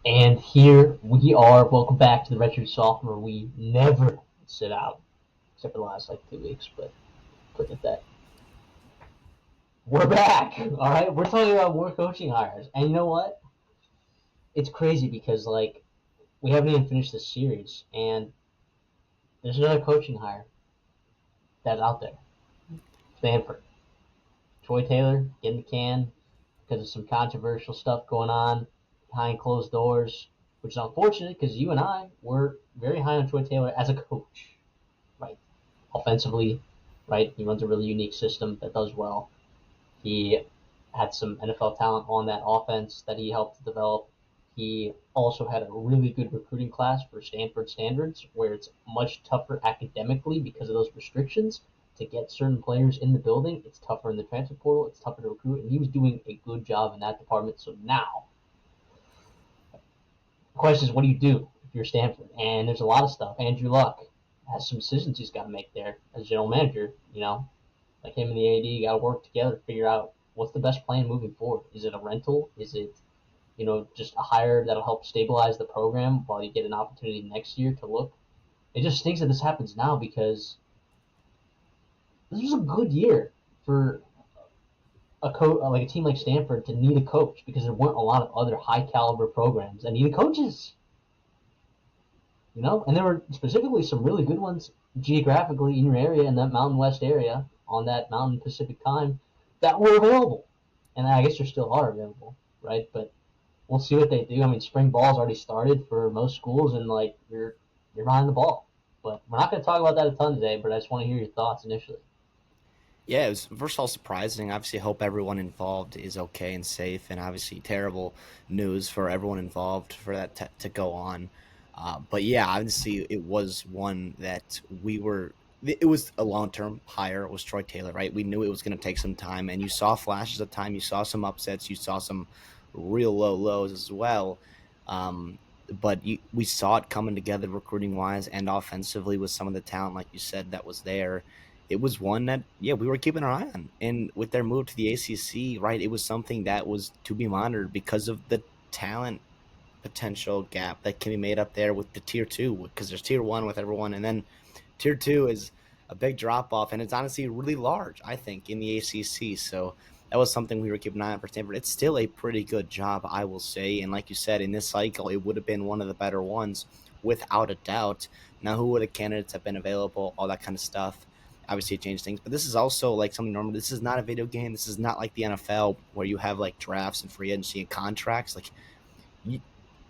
And here we are. Welcome back to the Redshirt Sophomore. We never sit out, except for the last 2 weeks, but put it at that. We're back. All right, we're talking about more coaching hires, and you know what? It's crazy because we haven't even finished this series, and there's another coaching hire that's out there. Stanford. Troy Taylor getting the can because of some controversial stuff going on behind closed doors, which is unfortunate because you and I were very high on Troy Taylor as a coach, right? Offensively, right? He runs a really unique system that does well. He had some NFL talent on that offense that he helped develop. He also had a really good recruiting class for Stanford standards, where it's much tougher academically because of those restrictions to get certain players in the building. It's tougher in the transfer portal. It's tougher to recruit, and he was doing a good job in that department. So now, the question is, what do you do if you're Stanford? And there's a lot of stuff. Andrew Luck has some decisions he's got to make there as general manager. Like him and the AD got to work together to figure out what's the best plan moving forward. Is it a rental? Is it, just a hire that'll help stabilize the program while you get an opportunity next year to look? It just stinks that this happens now because this was a good year for like a team like Stanford to need a coach because there weren't a lot of other high caliber programs that needed coaches. And there were specifically some really good ones geographically in your area in that Mountain West area on that Mountain Pacific time that were available, and I guess there still are available, right? But we'll see what they do. I mean, spring ball's already started for most schools, and you're behind the ball. But we're not going to talk about that a ton today. But I just want to hear your thoughts initially. Yeah, it was first of all surprising. Obviously, hope everyone involved is okay and safe, and obviously terrible news for everyone involved for that to go on. But yeah, obviously it was one that we were. It was a long term hire. It was Troy Taylor, right? We knew it was going to take some time, and you saw flashes of time. You saw some upsets. You saw some real low lows as well. But we saw it coming together recruiting wise and offensively with some of the talent, like you said, that was there. It was one that, yeah, we were keeping our eye on. And with their move to the ACC, right, it was something that was to be monitored because of the talent potential gap that can be made up there with the tier two, because there's tier one with everyone, and then tier two is a big drop off, and it's honestly really large, I think, in the ACC. So that was something we were keeping an eye on for Stanford. It's still a pretty good job, I will say, and like you said, in this cycle, it would have been one of the better ones without a doubt. Now, who would the candidates have been available? All that kind of stuff. Obviously, it changed things, but this is also like something normal. This is not a video game. This is not like the NFL where you have like drafts and free agency and contracts. Like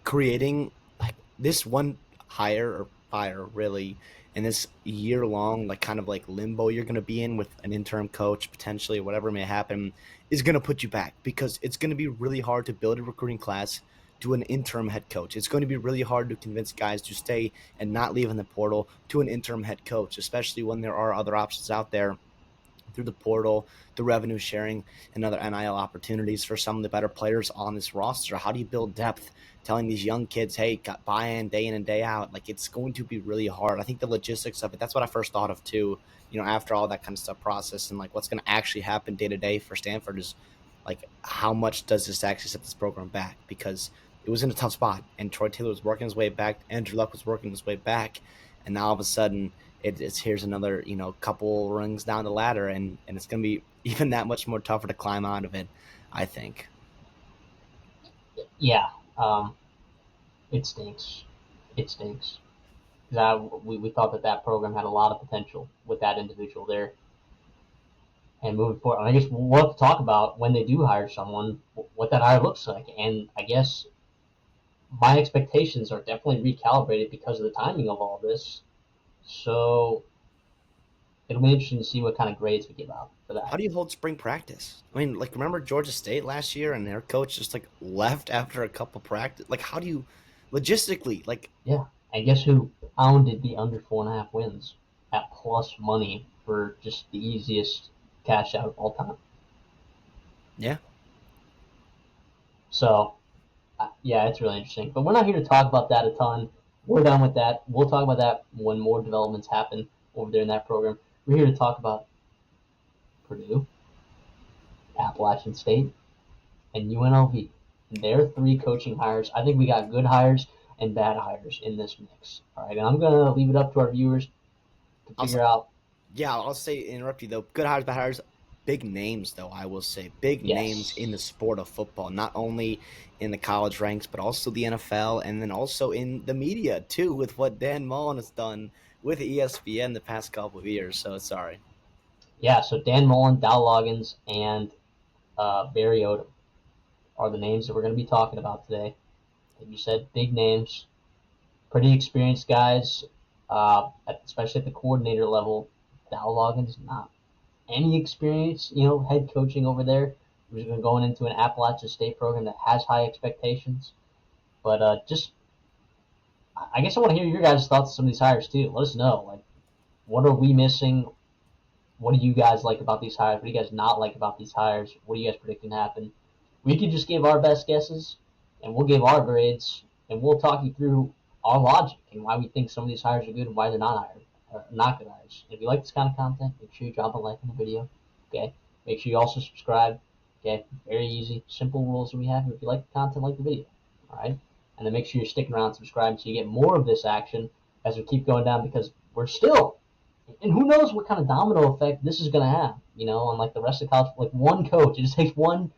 creating like this one hire or fire really in this year long like kind of like limbo you're going to be in with an interim coach potentially or whatever may happen is going to put you back because it's going to be really hard to build a recruiting class to an interim head coach. It's going to be really hard to convince guys to stay and not leave in the portal to an interim head coach, especially when there are other options out there through the portal, the revenue sharing, and other NIL opportunities for some of the better players on this roster. How do you build depth? Telling these young kids, hey, got buy in and day out. Like, it's going to be really hard. I think the logistics of it, that's what I first thought of too, after all that kind of stuff process and like what's going to actually happen day to day for Stanford is like, how much does this actually set this program back? Because it was in a tough spot and Troy Taylor was working his way back. Andrew Luck was working his way back. And now all of a sudden, it's here's another couple rings down the ladder, and it's going to be even that much more tougher to climb out of it, I think. Yeah, um, it stinks. It stinks. We thought that program had a lot of potential with that individual there. And moving forward, I guess we'll have to talk about when they do hire someone, what that hire looks like. And I guess my expectations are definitely recalibrated because of the timing of all this. So it'll be interesting to see what kind of grades we give out for How that. do you hold spring practice? I mean, like, remember Georgia State last year and their coach just like left after a couple practice? Like, how do you logistically, like, Yeah. And guess who pounded the under 4.5 wins at plus money for just the easiest cash out of all time? yeah? So, yeah, it's really interesting. But we're not here to talk about that a ton. We're done with that. We'll talk about that when more developments happen over there in that program. We're here to talk about Purdue, Appalachian State, and UNLV. their three coaching hires. I think we got good hires and bad hires in this mix. All right, and I'm gonna leave it up to our viewers to I'll, figure out. yeah, I'll say interrupt you though. Good hires, bad hires. Big names though, I will say. Big names in the Yes, sport of football, not only in the college ranks, but also the NFL and then also in the media too, with what Dan Mullen has done with ESPN the past couple of years. So sorry. yeah. So Dan Mullen, Dow Loggins, and Barry Odom are the names that we're going to be talking about today. Like you said, big names, pretty experienced guys, especially at the coordinator level. Dow Loggins, not any experience, head coaching over there. He's been going into an Appalachian State program that has high expectations. But I guess I want to hear your guys' thoughts on some of these hires too. Let us know, like, what are we missing? What do you guys like about these hires? What do you guys not like about these hires? What do you guys predicting to happen? We could just give our best guesses, and we'll give our grades, and we'll talk you through our logic and why we think some of these hires are good and why they're not hired, or not good hires. If you like this kind of content, make sure you drop a like on the video. Okay. Make sure you also subscribe. Okay. Very easy, simple rules that we have. If you like the content, like the video. All right. And then make sure you're sticking around, subscribing, so you get more of this action as we keep going down because we're still and who knows what kind of domino effect this is going to have, on like the rest of college. Like one coach, it just takes one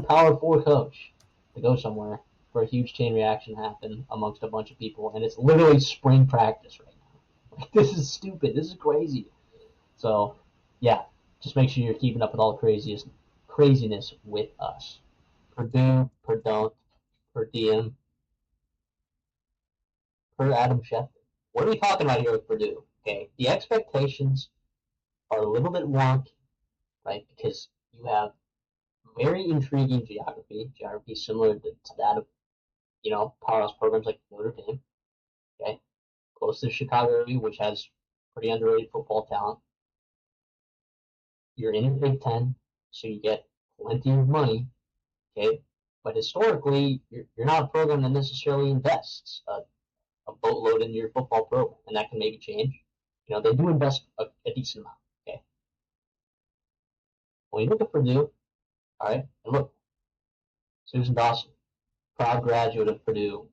Power Four coach to go somewhere for a huge chain reaction to happen amongst a bunch of people, and it's literally spring practice right now. Like this is stupid. This is crazy. So, yeah, just make sure you're keeping up with all the craziness with us. Per do, per don't, per DM, per Adam Schefter. What are we talking about here with Purdue? Okay, the expectations are a little bit wonky, right? Because you have very intriguing geography similar to that of, powerhouse programs like Notre Dame, okay? Close to the Chicago area, which has pretty underrated football talent. You're in the Big Ten, so you get plenty of money, okay? But historically, you're not a program that necessarily invests a boatload in your football program, and that can maybe change. They do invest a decent amount, okay? When you look at Purdue, all right, and look, Susan Dawson, proud graduate of Purdue,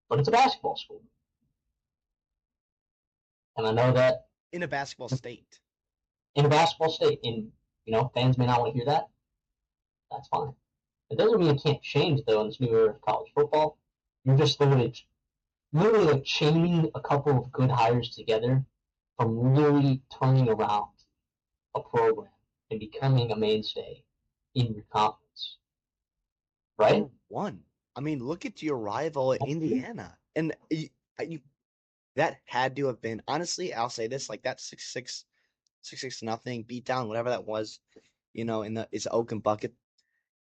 but it's a basketball school. And I know that In a basketball state. in a basketball state, and fans may not want to hear that. That's fine. It doesn't mean it can't change though in this new era of college football. You're just literally like chaining a couple of good hires together from really turning around a program and becoming a mainstay in your conference, right? For one. I mean, look at your rival Indiana. And you that had to have been honestly, I'll say this, like that 6-6 nothing beat down, whatever that was, in the it's Oak and Bucket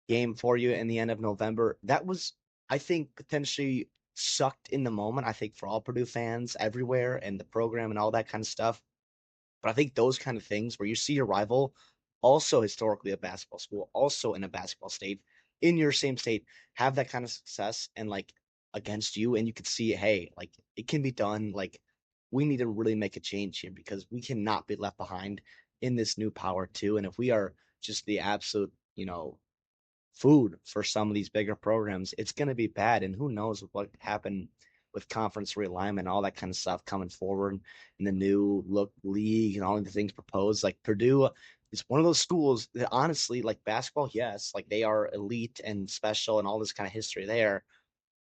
game for you in the end of November. That was, I think, potentially sucked in the moment, I think, for all Purdue fans everywhere and the program and all that kind of stuff. But I think those kind of things where you see your rival, also historically a basketball school, also in a basketball state, in your same state, have that kind of success and like against you, and you could see, hey, like it can be done. Like we need to really make a change here because we cannot be left behind in this new power too. And if we are just the absolute, food for some of these bigger programs, it's going to be bad. And who knows what happened with conference realignment, all that kind of stuff coming forward in the new look league and all of the things proposed. Like Purdue is one of those schools that honestly, like basketball, yes, like they are elite and special and all this kind of history there.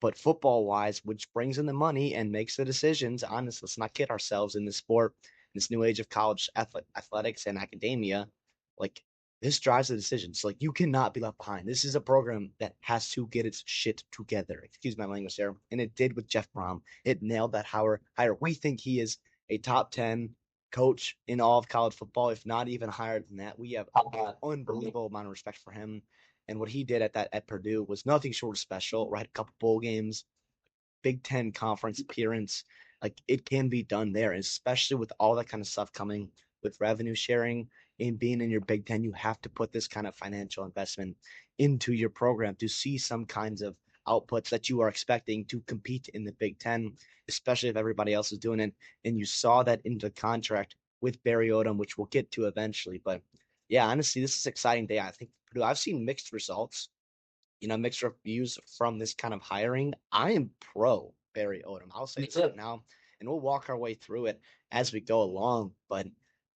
But football wise, which brings in the money and makes the decisions, honestly, let's not kid ourselves in this sport, in this new age of college athletics and academia, like this drives the decisions. Like you cannot be left behind. This is a program that has to get its shit together. Excuse my language there. And it did with Jeff Brom. It nailed that hire. We think he is a top 10 coach in all of college football, if not even higher than that. We have unbelievable amount of respect for him. And what he did at Purdue was nothing short of special, right? A couple bowl games, Big Ten conference appearance. Like it can be done there, especially with all that kind of stuff coming with revenue sharing and being in your Big Ten. You have to put this kind of financial investment into your program to see some kinds of outputs that you are expecting to compete in the Big Ten, especially if everybody else is doing it. And you saw that in the contract with Barry Odom, which we'll get to eventually. But yeah, honestly, this is an exciting day. I think Purdue, I've seen mixed results mixed reviews from this kind of hiring. I am pro Barry Odom. I'll say Me this too. right now, and we'll walk our way through it as we go along. But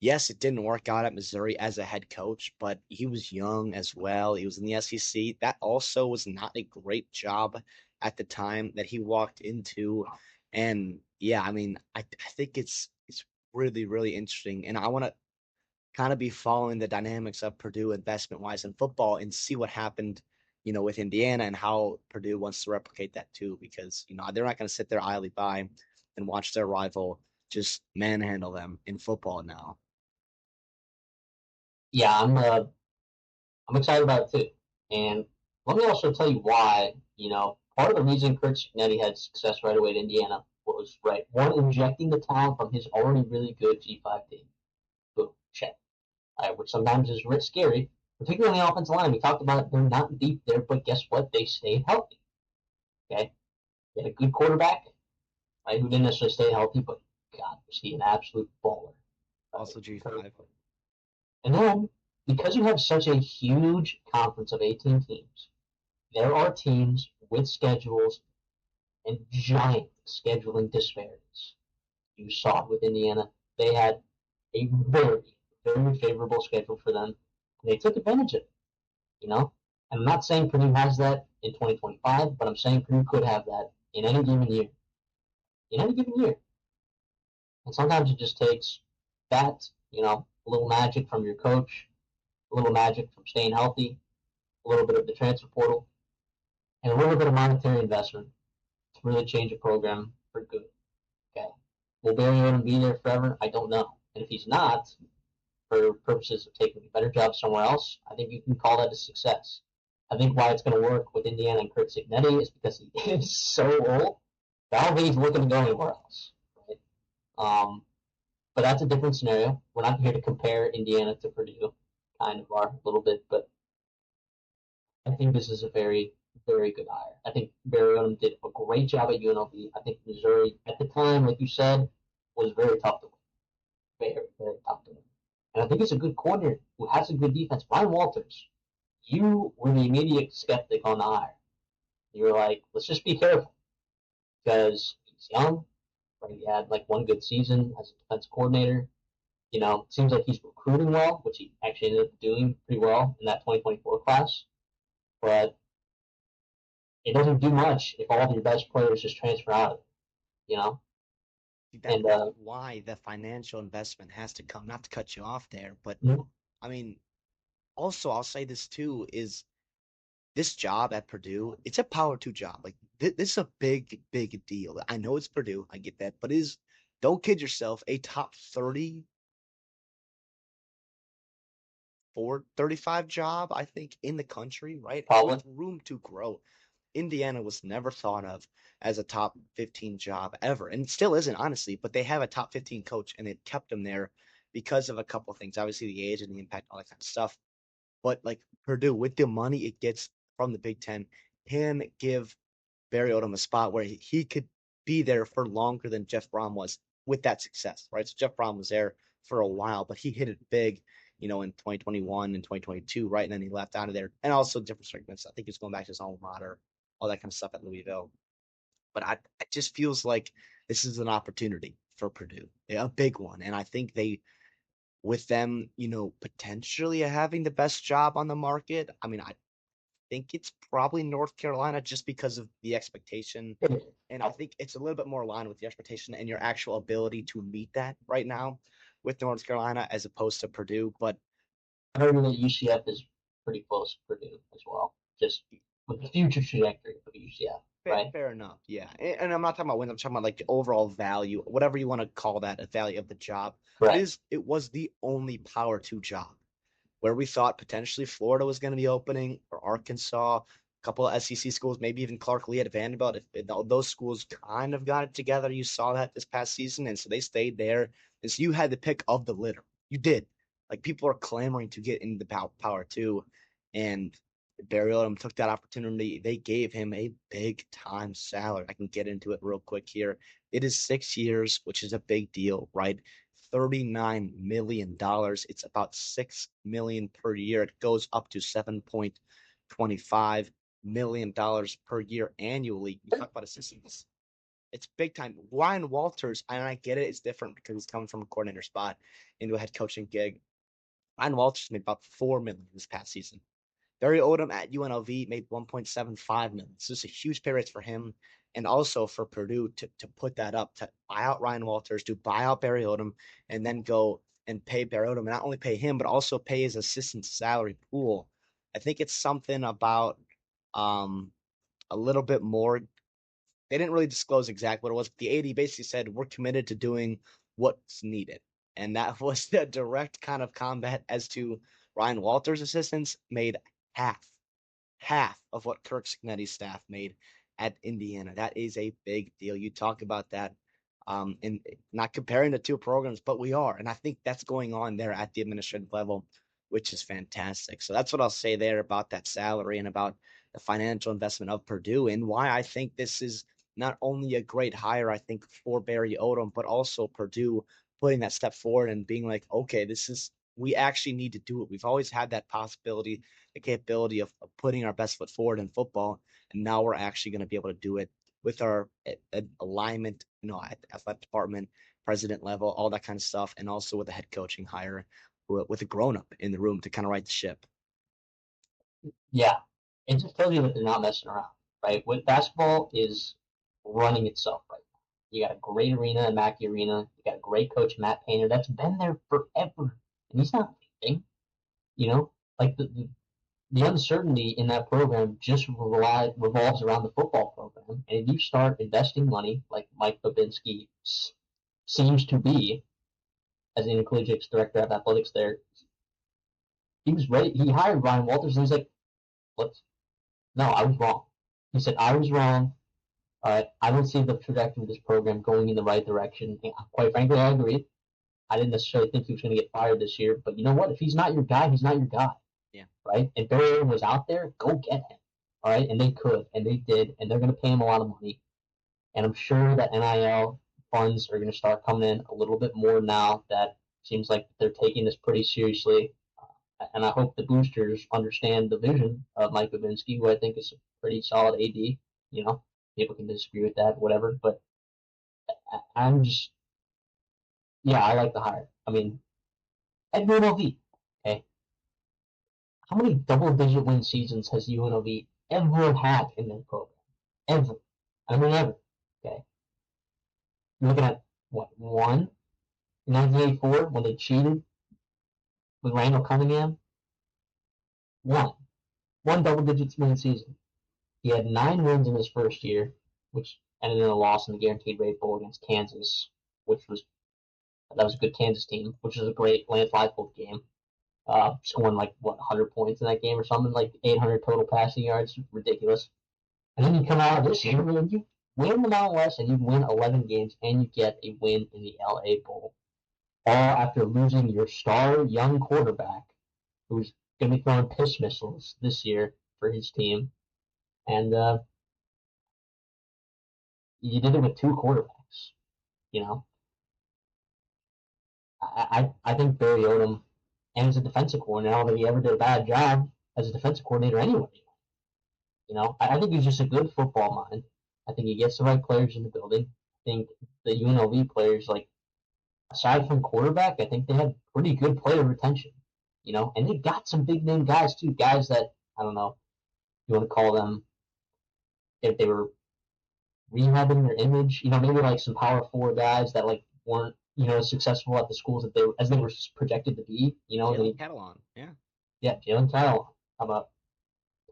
yes, it didn't work out at Missouri as a head coach, but he was young as well. He was in the SEC. That also was not a great job at the time that he walked into. And yeah, I mean, I think it's really, really interesting. And I want to kind of be following the dynamics of Purdue investment wise in football and see what happened, with Indiana and how Purdue wants to replicate that too, because, they're not going to sit there idly by and watch their rival just manhandle them in football now. Yeah, I'm excited about it too. And let me also tell you why. Part of the reason Kurt Cignetti had success right away at Indiana was right one injecting the talent from his already really good G5 team. Boom, check. Which sometimes is scary, particularly on the offensive line. We talked about it, they're not deep there, but guess what? They stayed healthy. Okay, they had a good quarterback, right? Who didn't necessarily stay healthy, but God, was he an absolute baller? Right? Also, G5. And then because you have such a huge conference of 18 teams, there are teams with schedules and giant scheduling disparities. You saw it with Indiana. They had a very, very favorable schedule for them. And they took advantage of it, you know? And I'm not saying Purdue has that in 2025, but I'm saying Purdue could have that in any given year. In any given year. And sometimes it just takes that, a little magic from your coach, a little magic from staying healthy, a little bit of the transfer portal, and a little bit of monetary investment to really change a program for good. Okay. Will Barry Odom be there forever? I don't know. And if he's not, for purposes of taking a better job somewhere else, I think you can call that a success. I think why it's going to work with Indiana and Kurt Cignetti is because he is so old. I don't think he's looking to go anywhere else. Right? But that's a different scenario. We're not here to compare Indiana to Purdue, kind of are a little bit, but I think this is a very, very good hire. I think Barry Odom did a great job at UNLV. I think Missouri, at the time, like you said, was very tough to win. Very, very tough to win. And I think it's a good coordinator who has a good defense. Ryan Walters, you were the immediate skeptic on the hire. You were like, let's just be careful because he's young. Right? He had like one good season as a defense coordinator. It seems like he's recruiting well, which he actually ended up doing pretty well in that 2024 class. But it doesn't do much if all of your best players just transfer out of it, you know? That's And why the financial investment has to come, not to cut you off there, but mm, I mean, also, I'll say this too is this job at Purdue, it's a power two job. Like this is a big, big deal. I know it's Purdue, I get that, but is don't kid yourself, a top 30 35 job, I think, in the country, right? probably With room to grow. Indiana was never thought of as a top 15 job ever, and still isn't, honestly, but they have a top 15 coach, and it kept them there because of a couple of things. Obviously, the age and the impact, all that kind of stuff. But like Purdue, with the money it gets from the Big Ten, can give Barry Odom a spot where he could be there for longer than Jeff Brom was with that success, right? So Jeff Brom was there for a while, but he hit it big, in 2021 and 2022, right? And then he left out of there. And also different segments. I think he's going back to his alma mater, all that kind of stuff at Louisville. But it just feels like this is an opportunity for Purdue, a big one. And I think with them, potentially having the best job on the market. I mean, I think it's probably North Carolina just because of the expectation. And I think it's a little bit more aligned with the expectation and your actual ability to meet that right now with North Carolina as opposed to Purdue. But I heard that UCF is pretty close to Purdue as well, just with the future trajectory of UCF, right? fair enough, yeah. And I'm not talking about wins. I'm talking about like the overall value, whatever you want to call that, a value of the job. But Right. it was the only power two job where we thought potentially Florida was going to be opening or Arkansas, a couple of SEC schools, maybe even Clark Lee at Vanderbilt. If those schools kind of got it together, you saw that this past season, and so they stayed there. And so you had the pick of the litter. You did. Like people are clamoring to get into the power two, and Barry Odom took that opportunity. They gave him a big time salary. I can get into it real quick here. It is 6 years, which is a big deal, right? $39 million. It's about $6 million per year. It goes up to 7.25. million per year annually. You talk about assistants. It's big time. Ryan Walters, and I get it, it's different because he's coming from a coordinator spot into a head coaching gig. Ryan Walters made about $4 million this past season. Barry Odom at UNLV made 1.75 million. So it's a huge pay raise for him, and also for Purdue to put that up, to buy out Ryan Walters, to buy out Barry Odom, and then go and pay Barry Odom, and not only pay him but also pay his assistant salary pool. I think it's something about um, a little bit more. They didn't really disclose exactly what it was, but the AD basically said we're committed to doing what's needed, and that was the direct kind of combat as to Ryan Walters' assistants made half half of what Kirk Cignetti's staff made at Indiana. That is a big deal. You talk about that, and not comparing the two programs, but we are, and I think that's going on there at the administrative level, which is fantastic. So that's what I'll say there about that salary and about the financial investment of Purdue, and why I think this is not only a great hire, I think, for Barry Odom, but also Purdue putting that step forward and being like, okay, this is, we actually need to do it. We've always had that possibility, the capability of putting our best foot forward in football, and now we're actually going to be able to do it with our alignment, at the athletic department, president level, all that kind of stuff, and also with a head coaching hire, with a grown up in the room to kind of right the ship. Yeah, it just tells you that they're not messing around, right? What basketball is running itself right now. You got a great arena in Mackey Arena. You got a great coach, Matt Painter, that's been there forever, and he's not leaving. You know, like the uncertainty in that program just revolves around the football program. And if you start investing money, like Mike Babinski seems to be, as the intercollegiate director of athletics there, he was ready. He hired Ryan Walters, and he's like, "Let's." No, I was wrong. He said, "I was wrong. I don't see the trajectory of this program going in the right direction." And quite frankly, I agree. I didn't necessarily think he was going to get fired this year, but you know what? If he's not your guy, he's not your guy. Yeah. Right? And Barry was out there, go get him. All right? And they could, and they did, and they're going to pay him a lot of money. And I'm sure that NIL funds are going to start coming in a little bit more now that seems like they're taking this pretty seriously. And I hope the boosters understand the vision of Mike Babinski, who I think is a pretty solid AD. You know, people can disagree with that, whatever. But I'm just, yeah, I like the hire. I mean, at UNLV, okay, how many double-digit win seasons has UNLV ever had in their program? Ever. I mean, ever. Okay. You're looking at, what, one? In 1984, when they cheated with Randall Cunningham? One. One double-digit win season. He had 9 wins in his first year, which ended in a loss in the Guaranteed Rate Bowl against Kansas, which was, that was a good Kansas team, which was a great Lance Leipold game. Scoring like, what, 100 points in that game or something, like 800 total passing yards, ridiculous. And then you come out of this year and you win the Mountain West and you win 11 games and you get a win in the LA Bowl, all after losing your star young quarterback who's going to be throwing piss missiles this year for his team. And you did it with 2 quarterbacks. You know, I think Barry Odom, and as a defensive coordinator, I don't think he ever did a bad job as a defensive coordinator anyway. You know, I think he's just a good football mind. I think he gets the right players in the building. I think the UNLV players, like, aside from quarterback, I think they have pretty good player retention. You know, and they got some big name guys too, guys that, I don't know, you want to call them, if they were rehabbing their image. You know, maybe like some power four guys that like weren't, you know, successful at the schools that they were projected to be. You know, Jalen Catalon, yeah. Yeah, Jalen Kyle. How about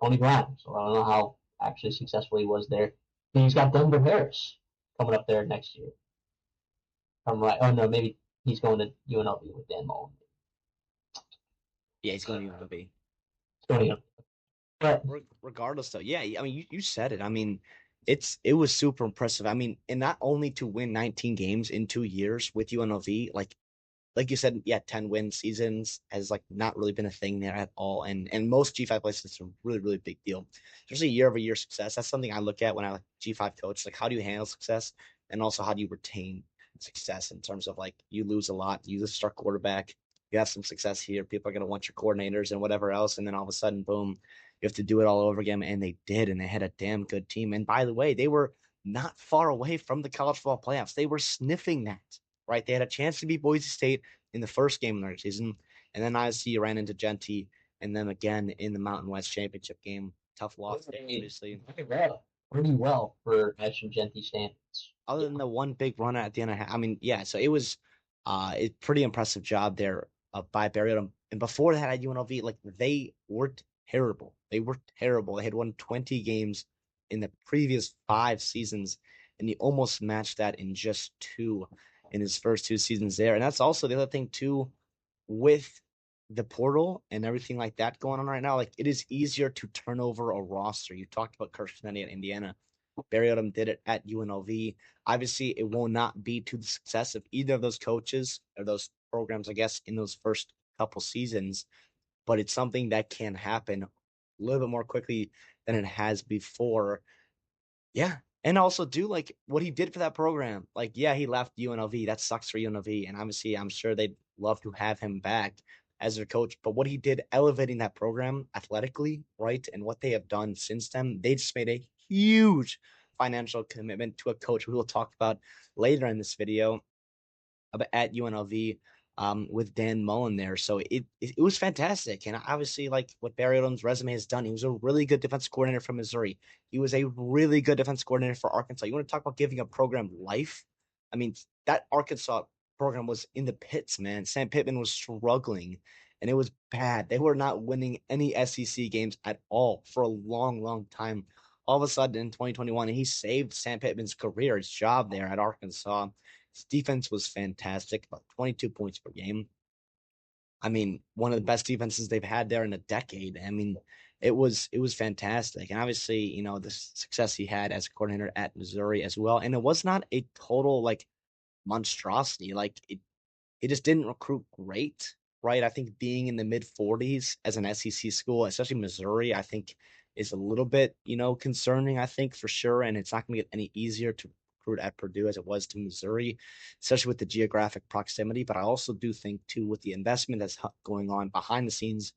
Tony Brown? So I don't know how actually successful he was there. Then he's got Denver Harris coming up there next year. I'm right. Oh no, maybe he's going to UNLV with Dan Mullen. Yeah, he's going to UNLV. He's going to, but regardless, though, yeah, I mean, you said it. I mean, it was super impressive. I mean, and not only to win 19 games in 2 years with UNLV, like you said, yeah, 10-win seasons has like not really been a thing there at all. And most G5 places, it's a really, really big deal. Especially year-over-year success. That's something I look at when I like G5 coach. Like, how do you handle success? And also, how do you retain success in terms of like you lose a lot, you lose a star quarterback, you have some success here, people are going to want your coordinators and whatever else. And then all of a sudden, boom, You have to do it all over again, and they did, and they had a damn good team. And by the way, they were not far away from the college football playoffs. They were sniffing that, right? They had a chance to beat Boise State in the first game of their season, and then obviously you ran into Genty, and then again in the Mountain West Championship game. Tough loss, obviously. Pretty well for Ashton Genty standards. Other than the one big run at the end, I mean, yeah. So it was a pretty impressive job there by Barry. And before that at UNLV, like they were terrible. They were terrible. They had won 20 games in the previous 5 seasons, and he almost matched that in just 2 in his first 2 seasons there. And that's also the other thing too with the portal and everything like that going on right now. Like it is easier to turn over a roster. You talked about Kirsten at Indiana. Barry Odom did it at UNLV. Obviously, it will not be to the success of either of those coaches or those programs, I guess, in those first couple seasons, but it's something that can happen a little bit more quickly than it has before. Yeah. And also do like what he did for that program. Like, yeah, he left UNLV. That sucks for UNLV. And obviously, I'm sure they'd love to have him back as their coach. But what he did elevating that program athletically, right? And what they have done since then, they just made a huge financial commitment to a coach who we'll talk about later in this video at UNLV with Dan Mullen there. So it was fantastic. And obviously, like what Barry Odom's resume has done, he was a really good defense coordinator from Missouri. He was a really good defense coordinator for Arkansas. You want to talk about giving a program life? I mean, that Arkansas program was in the pits, man. Sam Pittman was struggling, and it was bad. They were not winning any SEC games at all for a long, long time. All of a sudden in 2021, he saved Sam Pittman's career, his job there at Arkansas. His defense was fantastic, about 22 points per game. I mean, one of the best defenses they've had there in a decade. I mean, it was fantastic. And obviously, the success he had as a coordinator at Missouri as well. And it was not a total like monstrosity. Like it just didn't recruit great, right? I think being in the mid 40s as an SEC school, especially Missouri, I think is a little bit, concerning, I think for sure. And it's not going to get any easier to recruit at Purdue as it was to Missouri, especially with the geographic proximity. But I also do think, too, with the investment that's going on behind the scenes,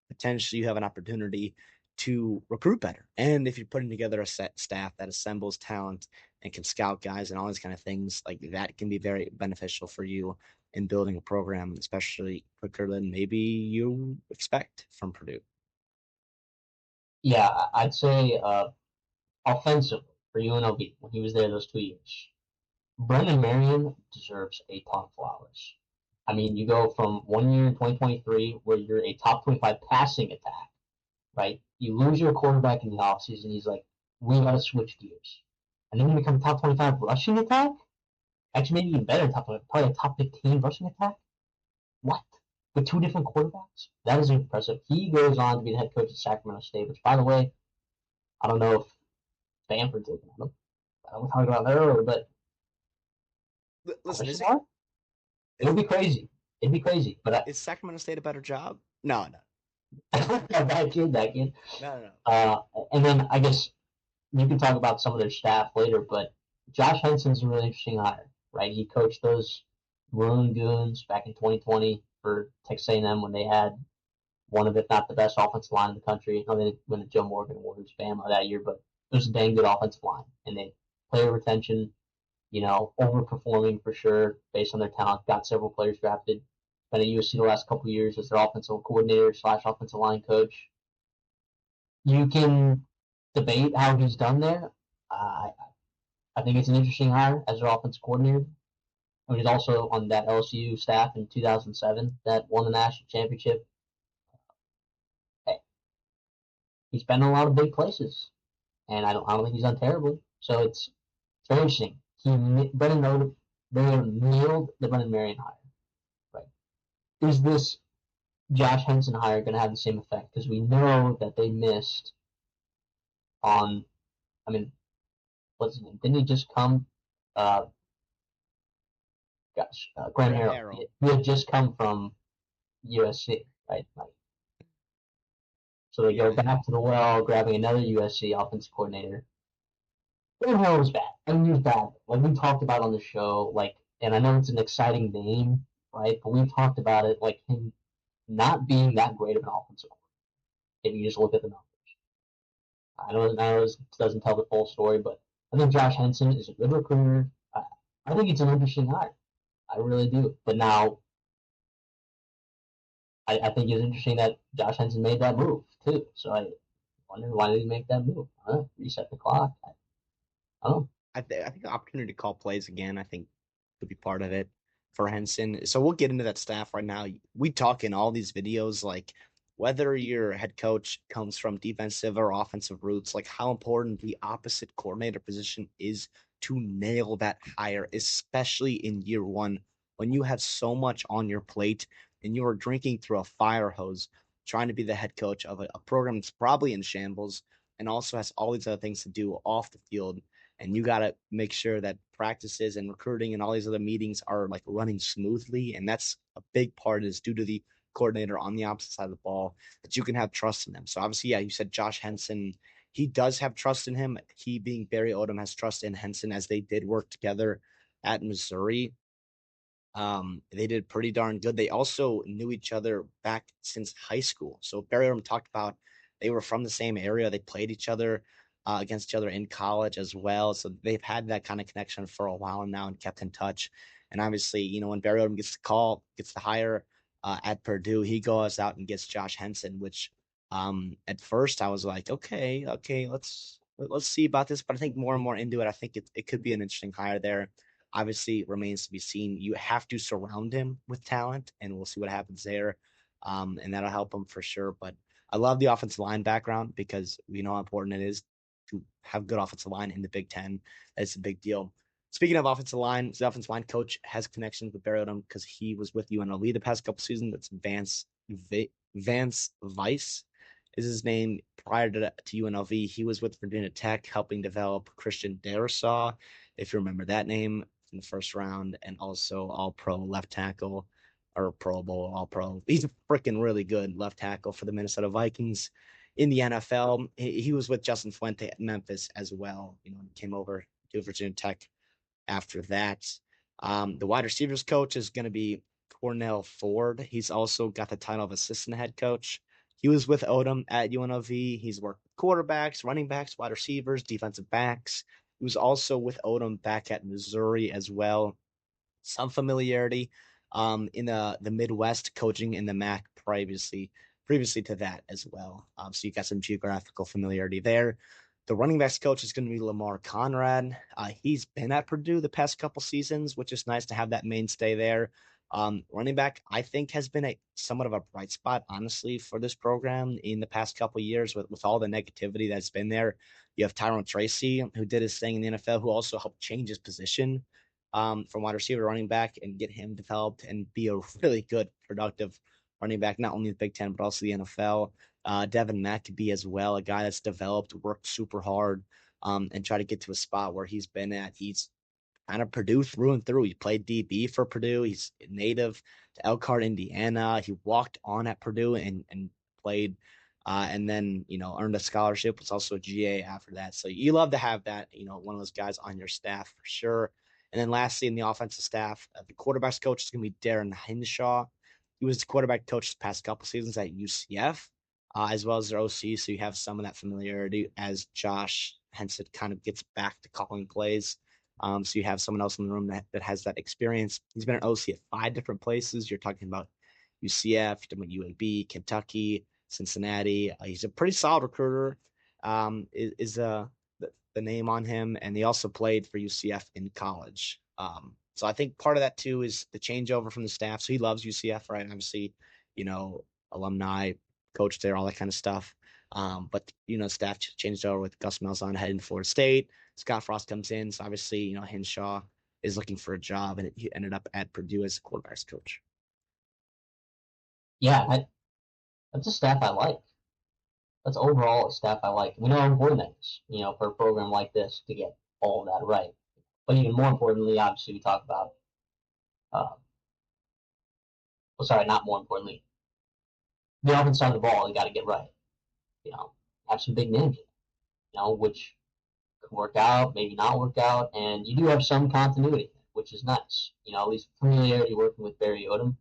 potentially you have an opportunity to recruit better. And if you're putting together a set staff that assembles talent and can scout guys and all these kind of things, like that can be very beneficial for you in building a program, especially quicker than maybe you expect from Purdue. Yeah, I'd say offensively for UNLV when he was there those 2 years, Brendan Marion deserves a ton of flowers. I mean, you go from 1 year in 2023 where you're a top 25 passing attack, right? You lose your quarterback in the offseason. He's like, we got to switch gears. And then you become a top 25 rushing attack? Actually, maybe even better, probably a top 15 rushing attack? What? With 2 different quarterbacks? That is impressive. He goes on to be the head coach at Sacramento State, which, by the way, I don't know if Stanford's looking at him. I don't talk about that earlier, but Listen, it'll be crazy. It'd be crazy. But is Sacramento State a better job? No. that kid. No. And then I guess you can talk about some of their staff later, but Josh Henson's a really interesting hire, right? He coached those Maroon Goons back in 2020 for Texas A&M when they had one of, if not the best offensive line in the country. I mean, they won the Joe Morgan Awards, Bama that year, but it was a dang good offensive line. And they player retention, overperforming for sure based on their talent. Got several players drafted. Been at USC the last couple of years as their offensive coordinator / offensive line coach. You can debate how he's done there. I think it's an interesting hire as their offensive coordinator. He was also on that LSU staff in 2007 that won the national championship. Hey, he's been in a lot of big places, and I don't think he's done terribly. So it's very interesting. Brendan nailed the Brendan Marion hire. Right? Is this Josh Henson hire going to have the same effect? Because we know that they missed on. I mean, what's his name? Didn't he just come? Graham Harrell. He had just come from USC, right? So they go back to the well, grabbing another USC offensive coordinator. Graham Harrell was bad. I mean, he was bad. Like we talked about on the show, and I know it's an exciting name, right? But we've talked about it, like him not being that great of an offensive coordinator. If you just look at the numbers, I know this doesn't tell the full story, but I think Josh Henson is a good recruiter. I think it's an interesting hire. I really do. But now, I think it's interesting that Josh Henson made that move too. So I wonder, why did he make that move? Reset the clock. I don't know. I think the opportunity to call plays again, I think could be part of it for Henson. So we'll get into that staff right now. We talk in all these videos like whether your head coach comes from defensive or offensive roots, like how important the opposite coordinator position is to nail that hire, especially in year one when you have so much on your plate and you are drinking through a fire hose trying to be the head coach of a program that's probably in shambles and also has all these other things to do off the field, and you got to make sure that practices and recruiting and all these other meetings are like running smoothly. And that's a big part is due to the coordinator on the opposite side of the ball that you can have trust in them. So obviously, yeah, you said Josh Henson. He does have trust in him. He being Barry Odom has trust in Henson as they did work together at Missouri. They did pretty darn good. They also knew each other back since high school. So Barry Odom talked about they were from the same area. They played each other against each other in college as well. So they've had that kind of connection for a while now and kept in touch. And obviously, when Barry Odom gets the call, gets the hire at Purdue, he goes out and gets Josh Henson, which at first I was like, okay, let's see about this. But I think more and more into it, I think it could be an interesting hire there. Obviously, remains to be seen. You have to surround him with talent, and we'll see what happens there. And that'll help him for sure. But I love the offensive line background because we know how important it is to have good offensive line in the Big Ten. That's a big deal. Speaking of offensive line, the offensive line coach has connections with Barry Odom because he was with UNLV the past couple seasons. That's Vance Weiss is his name. Prior to UNLV, he was with Virginia Tech helping develop Christian Darrisaw, if you remember that name, in the first round, and also all-pro left tackle, or Pro Bowl all-pro. He's a freaking really good left tackle for the Minnesota Vikings in the NFL. He was with Justin Fuente at Memphis as well. Came over to Virginia Tech after that. The wide receivers coach is going to be Cornell Ford. He's also got the title of assistant head coach. He was with Odom at UNLV. He's worked with quarterbacks, running backs, wide receivers, defensive backs. He was also with Odom back at Missouri as well. Some familiarity in the Midwest, coaching in the MAC previously to that as well. So you got some geographical familiarity there. The running backs coach is going to be Lamar Conrad. He's been at Purdue the past couple seasons, which is nice to have that mainstay there. Running back, I think, has been somewhat of a bright spot, honestly, for this program in the past couple of years with all the negativity that's been there. You have Tyrone Tracy, who did his thing in the NFL, who also helped change his position from wide receiver to running back and get him developed and be a really good, productive running back, not only the Big Ten, but also the NFL. Devin McAbee as well, a guy that's developed, worked super hard, and tried to get to a spot where he's been at. He's kind of Purdue through and through. He played DB for Purdue. He's native to Elkhart, Indiana. He walked on at Purdue and played, and then earned a scholarship. Was also a GA after that. So you love to have that one of those guys on your staff for sure. And then lastly, in the offensive staff, the quarterbacks coach is going to be Darren Hinshaw. He was the quarterback coach the past couple seasons at UCF, as well as their OC. So you have some of that familiarity as Josh Henson kind of gets back to calling plays. So you have someone else in the room that has that experience. He's been an OC at 5 different places. You're talking about UCF, you're talking about UAB, Kentucky, Cincinnati. He's a pretty solid recruiter. Is the name on him, and he also played for UCF in college. So I think part of that too is the changeover from the staff. So he loves UCF, right? Obviously, alumni, coach there, all that kind of stuff. But staff changed over with Gus Malzahn heading to Florida State. Scott Frost comes in, so obviously, Hinshaw is looking for a job, and he ended up at Purdue as quarterbacks coach. Yeah, that's a staff I like. That's overall a staff I like. We know how important that is, for a program like this to get all of that right. But even more importantly, obviously, we talk about, not more importantly, the offense side of the ball, you got to get right. Have some big names, which could work out, maybe not work out, and you do have some continuity, which is nice. At least familiarity working with Barry Odom.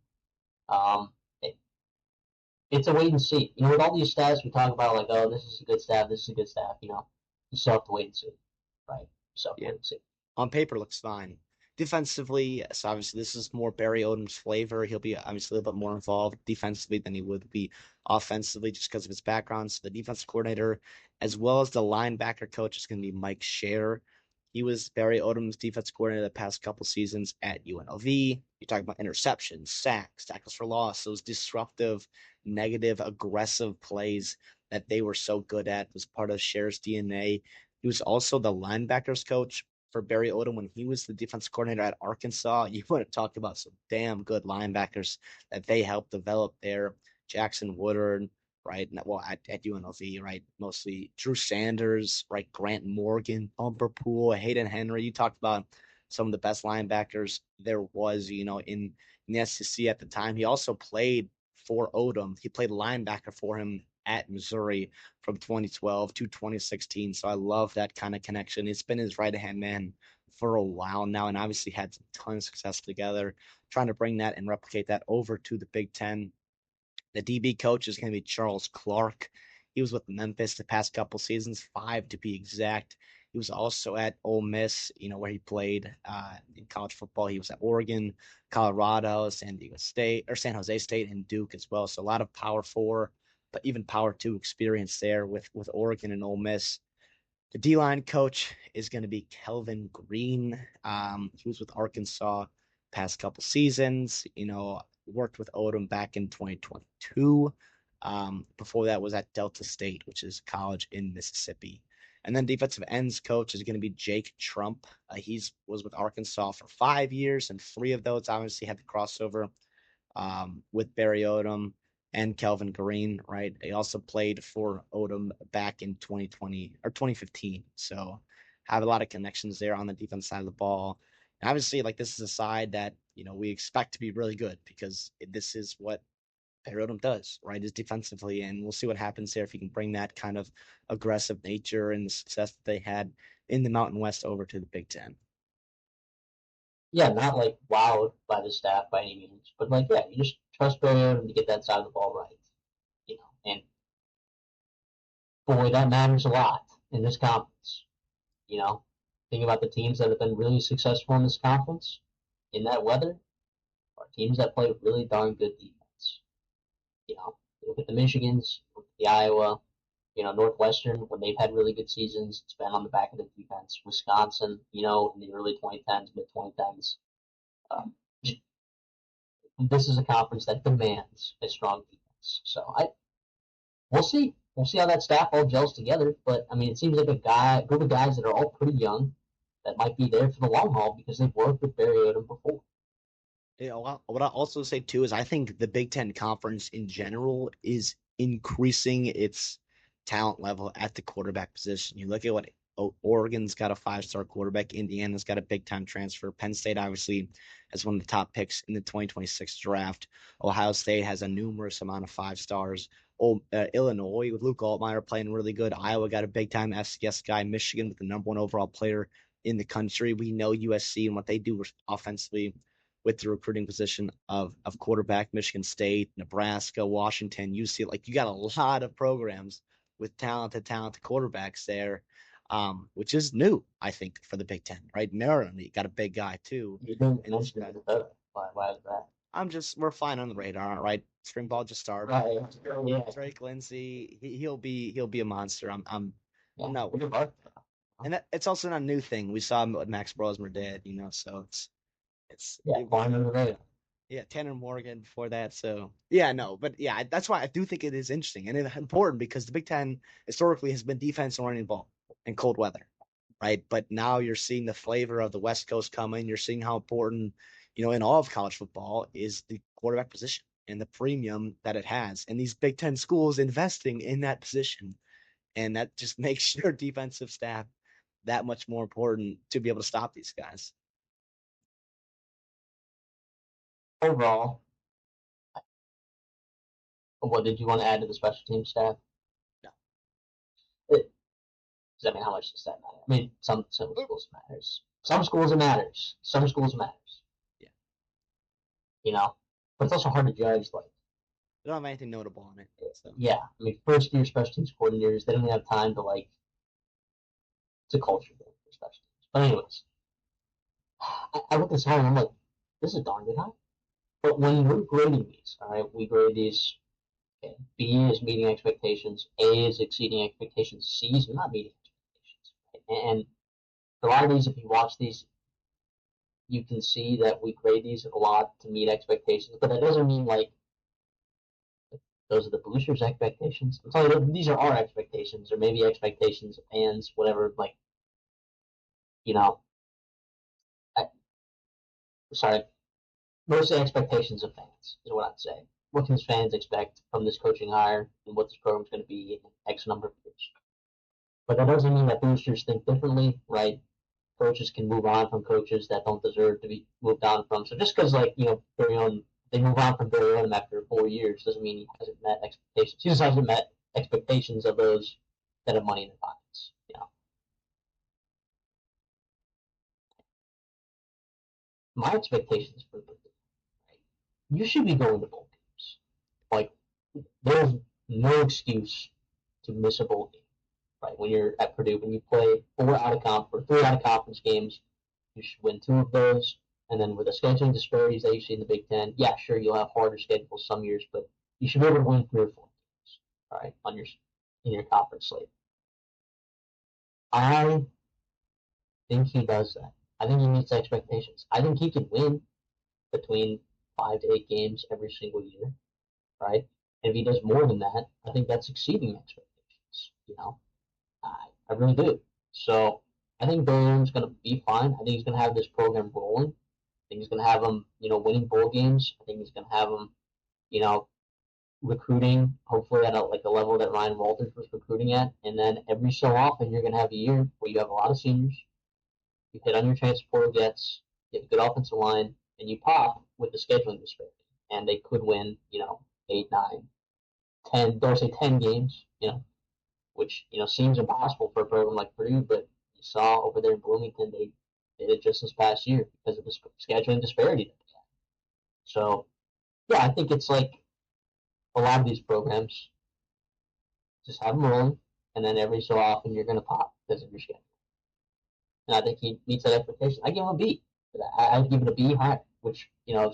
it's a wait and see. You know, with all these stats we talk about, like, oh, this is a good staff, this is a good staff. You know, you still have to wait and see, right? You still have to Yeah. wait and see. On paper looks fine. Defensively, so obviously this is more Barry Odom's flavor. He'll be obviously a little bit more involved defensively than he would be offensively just because of his background. So the defensive coordinator, as well as the linebacker coach, is going to be Mike Scher. He was Barry Odom's defensive coordinator the past couple seasons at UNLV. You're talking about interceptions, sacks, tackles for loss, those disruptive, negative, aggressive plays that they were so good at was part of Scher's DNA. He was also the linebackers coach for Barry Odom when he was the defensive coordinator at Arkansas. You want to talk about some damn good linebackers that they helped develop there. Jackson Woodard, right? Well, at UNLV, right? Mostly Drew Sanders, right? Grant Morgan, Bumper Pool, Hayden Henry. You talked about some of the best linebackers there was, in the SEC at the time. He also played for Odom. He played linebacker for him at Missouri from 2012 to 2016. So I love that kind of connection. It's been his right hand man for a while now, and obviously had some ton of success together, trying to bring that and replicate that over to the Big Ten. The DB coach is going to be Charles Clark. He was with Memphis the past couple seasons, 5 to be exact. He was also at Ole Miss, where he played in college football. He was at Oregon, Colorado, San Diego State, or San Jose State, and Duke as well. So a lot of Power 4, but even Power 2 experience there with Oregon and Ole Miss. The D line coach is going to be Kelvin Green. He was with Arkansas past couple seasons. Worked with Odom back in 2022. Before that was at Delta State, which is college in Mississippi. And then defensive ends coach is going to be Jake Trump. He's was with Arkansas for 5 years, and 3 of those obviously had the crossover with Barry Odom and Kelvin Green, right? He also played for Odom back in 2020 or 2015. So have a lot of connections there on the defense side of the ball. And obviously, like, this is a side that, we expect to be really good because this is what Barry Odom does, right? Is defensively. And we'll see what happens there if he can bring that kind of aggressive nature and the success that they had in the Mountain West over to the Big Ten. Yeah, not like wowed by the staff by any means, but like, yeah, you just trust Barry Odom to get that side of the ball right, and boy, that matters a lot in this conference. You know, think about the teams that have been really successful in this conference in that weather are teams that play really darn good defense. Look at the Michigans, look at the Iowa, Northwestern, when they've had really good seasons, it's been on the back of the defense. Wisconsin, in the early 2010s, mid 2010s. Um, this is a conference that demands a strong defense. So we'll see. We'll see how that staff all gels together. But I mean, it seems like a group of guys that are all pretty young that might be there for the long haul because they've worked with Barry Odom before. What I also say too is I think the Big Ten Conference in general is increasing its talent level at the quarterback position. You look at what Oregon's got a 5-star quarterback, Indiana's got a big time transfer, Penn State obviously has one of the top picks in the 2026 draft. Ohio State has a numerous amount of 5 stars. Illinois with Luke Altmaier playing really good. Iowa got a big time FCS guy. Michigan with the #1 overall player in the country. We know USC and what they do offensively with the recruiting position of quarterback. Michigan State, Nebraska, Washington, UC. Like, you got a lot of programs with talented quarterbacks there, which is new, I think, for the Big Ten, right? Maryland, you got a big guy too. You didn't mention that. Why is that? We're flying on the radar, right? Spring ball just started. Right. Yeah. Drake Lindsey, he'll be a monster. Yeah. No, and it's also not a new thing. We saw what Max Brosmer did, so flying under the radar. Yeah, Tanner Morgan before that. So yeah, no, but yeah, that's why I do think it is interesting and it's important because the Big Ten historically has been defense and running ball in cold weather, right? But now you're seeing the flavor of the West Coast coming. You're seeing how important, in all of college football is the quarterback position and the premium that it has, and these Big Ten schools investing in that position, and that just makes your defensive staff that much more important to be able to stop these guys. Overall, what did you want to add to the special team staff? No. I mean, how much does that matter? I mean, some schools matters. Some schools it matters. Some schools it matters. Yeah. But it's also hard to judge, like, They don't have anything notable on it. So Yeah, I mean, first year special teams coordinators, they don't have time to like to culture them for special teams. But anyways, I look at this hire and I'm like, this is a darn good hire. But when we're grading these, all right, we grade these. Okay, B is meeting expectations, A is exceeding expectations, C is not meeting expectations. Right? And for a lot of these, if you watch these, you can see that we grade these a lot to meet expectations. But that doesn't mean like those are the boosters' expectations. I'm telling you, these are our expectations, or maybe expectations of fans, whatever. Like, you know, I, sorry, mostly expectations of fans is what I'd say. What can fans expect from this coaching hire and what this program's going to be in X number of years? But that doesn't mean that boosters think differently, right? Coaches can move on from coaches that don't deserve to be moved on from. So just because, like, Barry Owen, they move on from Barry Owen after 4 years doesn't mean he hasn't met expectations. He just hasn't met expectations of those that have money in their pockets. My expectations for the right? You should be going to bowl games. Like, there's no excuse to miss a bowl game, right? When you're at Purdue, when you play 3 out of conference games, you should win 2 of those. And then with the scheduling disparities that you see in the Big Ten, yeah, sure, you'll have harder schedules some years, but you should be able to win 3 or 4 games, all right, in your conference slate. I think he does that. I think he meets expectations. I think he can win between 5 to 8 games every single year, right? And if he does more than that, I think that's exceeding expectations. I really do. So I think Barron's going to be fine. I think he's going to have this program rolling. I think he's going to have them, winning bowl games. I think he's going to have them, you know, recruiting, hopefully at like a level that Ryan Walters was recruiting at. And then every so often, you're going to have a year where you have a lot of seniors. You hit on your transfer portal gets, you have a good offensive line, and you pop with the scheduling disparity. And they could win, 8, 9, 10, don't say 10 games, which seems impossible for a program like Purdue, but you saw over there in Bloomington they did it just this past year because of the scheduling disparity that they had. So yeah, I think it's like a lot of these programs just have them rolling, and then every so often you're going to pop because of your schedule. And I think he meets that expectation. I give him a B. I'd give it a B high, which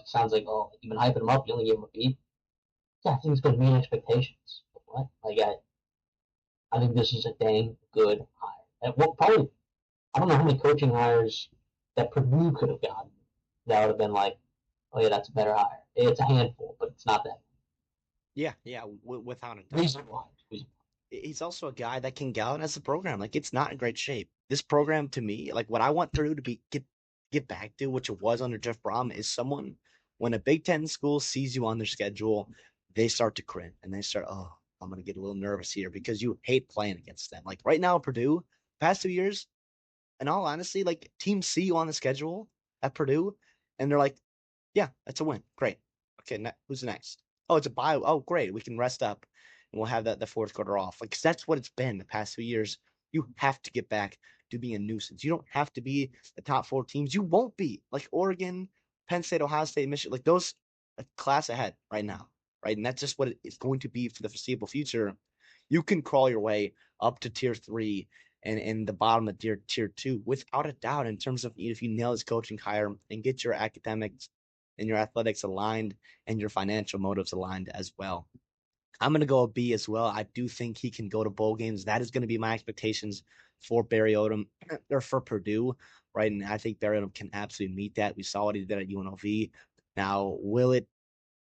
sounds like, oh, you've been hyping him up. You only give him a B. Yeah, I think it's going to meet expectations. What? Like I think this is a dang good hire. And well, probably I don't know how many coaching hires that Purdue could have gotten that would have been like, oh yeah, that's a better hire. It's a handful, but it's not that yeah, yeah, without a doubt. reasonable. He's also a guy that can galvanize the program. Like it's not in great shape. This program to me, like what I want Purdue to be get back to, which it was under Jeff Brom, is someone when a Big Ten school sees you on their schedule, they start to cringe and they start, oh, I'm gonna get a little nervous here because you hate playing against them. Like right now, Purdue, past 2 years, in all honesty, like teams see you on the schedule at Purdue, and they're like, yeah, that's a win. Great. Okay, who's next? Oh, it's a bye. Oh, great. We can rest up, and we'll have the fourth quarter off. Like, 'cause that's what it's been the past 2 years. You have to get back to being a nuisance. You don't have to be the top 4 teams. You won't be like Oregon, Penn State, Ohio State, Michigan. Like those, a class ahead right now, right? And that's just what it's going to be for the foreseeable future. You can crawl your way up to tier 3 and the bottom of tier 2 without a doubt in terms of if you nail this coaching hire and get your academics and your athletics aligned and your financial motives aligned as well. I'm going to go a B as well. I do think he can go to bowl games. That is going to be my expectations for Barry Odom or for Purdue, right? And I think Barry Odom can absolutely meet that. We saw what he did at UNLV. Now, will it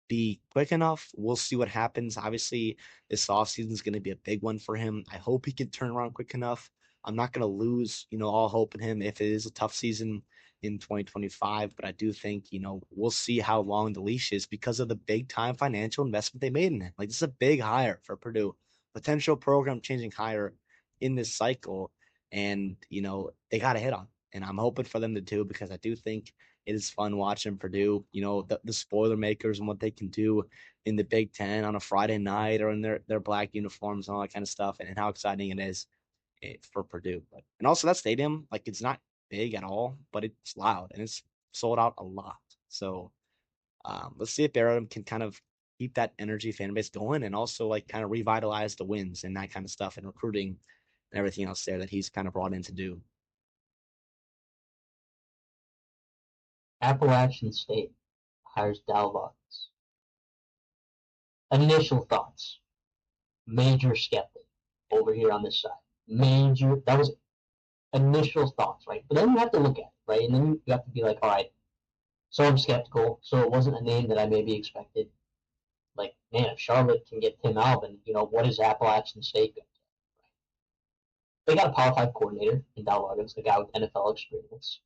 be quick enough? We'll see what happens. Obviously, this offseason is going to be a big one for him. I hope he can turn around quick enough. I'm not going to lose, all hope in him if it is a tough season in 2025, but I do think, we'll see how long the leash is because of the big time financial investment they made in it. Like, this is a big hire for Purdue, potential program changing hire in this cycle. And, they got to hit on. And I'm hoping for them to do because I do think it is fun watching Purdue, the spoiler makers and what they can do in the Big Ten on a Friday night or in their black uniforms and all that kind of stuff, and how exciting it is for Purdue. And also that stadium, like it's not big at all, but it's loud and it's sold out a lot. So let's see if Barrett can kind of keep that energy fan base going and also like kind of revitalize the wins and that kind of stuff and recruiting and everything else there that he's kind of brought in to do. Appalachian State hires Dalvins. Initial thoughts. Major skeptic over here on this side. Major. That was initial thoughts, right? But then you have to look at it, right? And then you have to be like, all right, so I'm skeptical. So it wasn't a name that I maybe expected. Like, man, if Charlotte can get Tim Alvin, what is Appalachian State going to do? They got a Power 5 coordinator in Dal Loggins, a guy with NFL experience.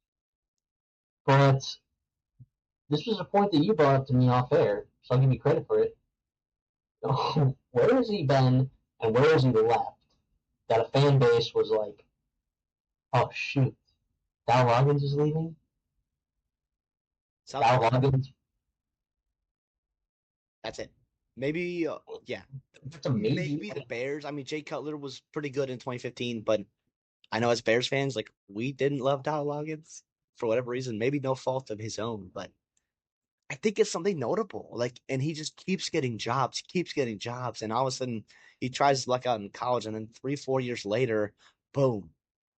But this was a point that you brought up to me off air, so I'll give you credit for it. Where has he been and where has he left? That a fan base was like, oh, shoot, Dal Loggins is leaving? South Dal Carolina. Loggins? That's it. Maybe, yeah. That's a maybe. Maybe the Bears. I mean, Jay Cutler was pretty good in 2015, but I know as Bears fans, like we didn't love Dowell Loggins for whatever reason. Maybe no fault of his own, but I think it's something notable. Like, and he just keeps getting jobs, and all of a sudden he tries his luck out in college, and then 3, 4 years later, boom,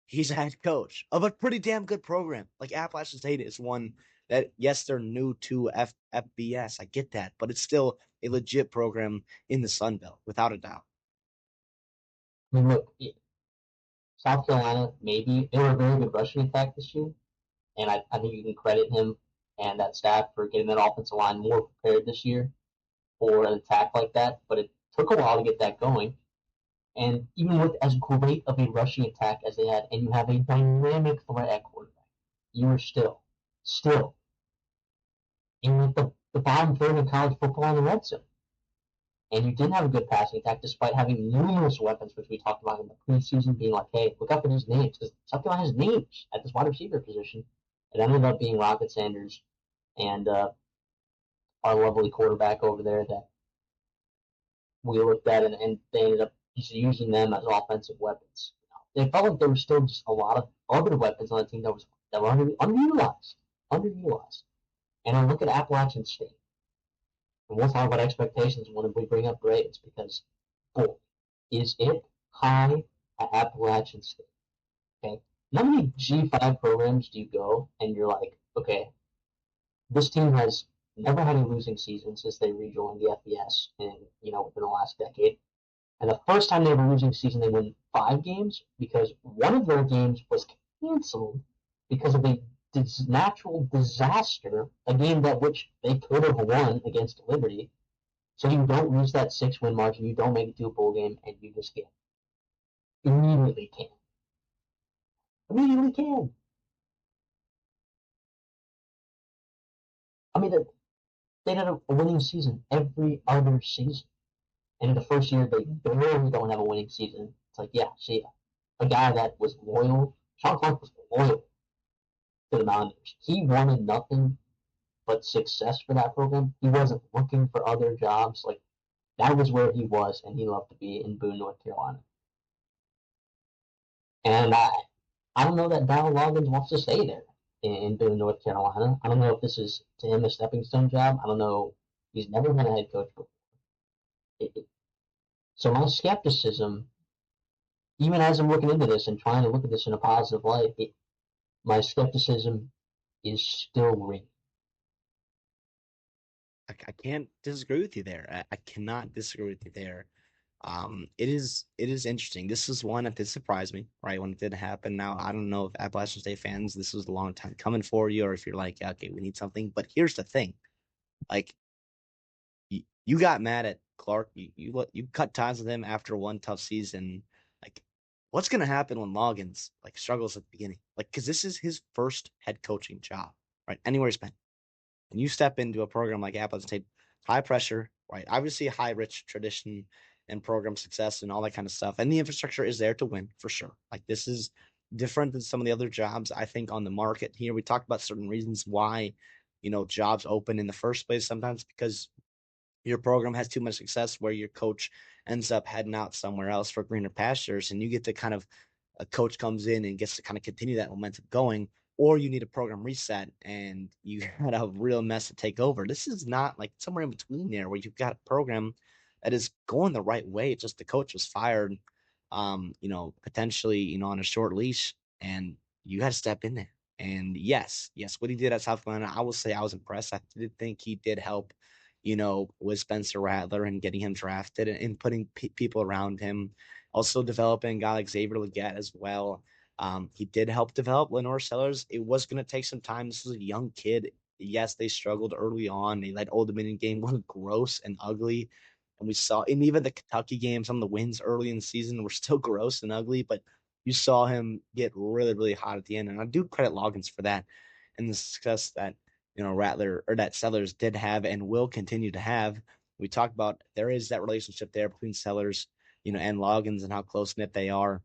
he's a head coach of a pretty damn good program. Like Appalachian State is one that, yes, they're new to FBS. I get that, but it's still a legit program in the Sun Belt, without a doubt. I mean, look, South Carolina, maybe they were a very good rushing attack this year, and I think you can credit him and that staff for getting that offensive line more prepared this year for an attack like that. But it took a while to get that going. And even with as great of a rushing attack as they had, and you have a dynamic threat at quarterback, you are still in like the bottom third in college football in the red zone. And you didn't have a good passing attack despite having numerous weapons, which we talked about in the preseason, being like, hey, look out for these names, because South Carolina has names at this wide receiver position. It ended up being Rocket Sanders and our lovely quarterback over there that we looked at, and they ended up just using them as offensive weapons. They felt like there was still just a lot of other weapons on the team that were underutilized. And I look at Appalachian State, and we'll talk about expectations when we bring up grades because, boy, is it high at Appalachian State. Okay, how many G5 programs do you go and you're like, okay, this team has never had a losing season since they rejoined the FBS within the last decade. And the first time they have a losing season, they win 5 games because one of their games was canceled because of a natural disaster, a game that which they could have won against Liberty. So you don't lose that 6-win margin, you don't make it to a bowl game, and you just get immediately can. Immediately can. I mean, they had a winning season every other season. And in the first year, they barely don't have a winning season. It's like, yeah, see, a guy that was loyal, Sean Clark was loyal to the Mountaineers. He wanted nothing but success for that program. He wasn't looking for other jobs. Like, that was where he was, and he loved to be in Boone, North Carolina. And I don't know that Dowell Loggins wants to stay there in Boone, North Carolina. I don't know if this is to him a stepping stone job. I don't know. He's never been a head coach before. So my skepticism, even as I'm looking into this and trying to look at this in a positive light, my skepticism is still real. I can't disagree with you there. I cannot disagree with you there. It is interesting. This is one that did surprise me, right? When it did happen. Now I don't know if Appalachian State fans, this was a long time coming for you, or if you're like, okay, we need something. But here's the thing, like you got mad at Clark. You cut ties with him after one tough season. Like, what's gonna happen when Loggins like struggles at the beginning? Like, because this is his first head coaching job, right? Anywhere he's been, and you step into a program like Appalachian State, high pressure, right? Obviously, high rich tradition and program success and all that kind of stuff, and the infrastructure is there to win for sure. Like, this is different than some of the other jobs I think on the market here. We talked about certain reasons why jobs open in the first place. Sometimes because your program has too much success where your coach ends up heading out somewhere else for greener pastures, and you get to kind of a coach comes in and gets to kind of continue that momentum going, or you need a program reset and you got a real mess to take over. This is not like somewhere in between there where you've got a program that is going the right way. It's just the coach was fired, potentially, on a short leash, and you got to step in there. And yes, what he did at South Carolina, I will say I was impressed. I did think he did help, with Spencer Rattler and getting him drafted and putting people around him. Also developing a guy like Xavier Legette as well. He did help develop Lenore Sellers. It was going to take some time. This was a young kid. Yes, they struggled early on. They let Old Dominion game look gross and ugly. And we saw, in even the Kentucky game, some of the wins early in the season were still gross and ugly, but you saw him get really, really hot at the end. And I do credit Loggins for that and the success that, Rattler or that Sellers did have and will continue to have. We talked about there is that relationship there between Sellers, and Loggins and how close knit they are.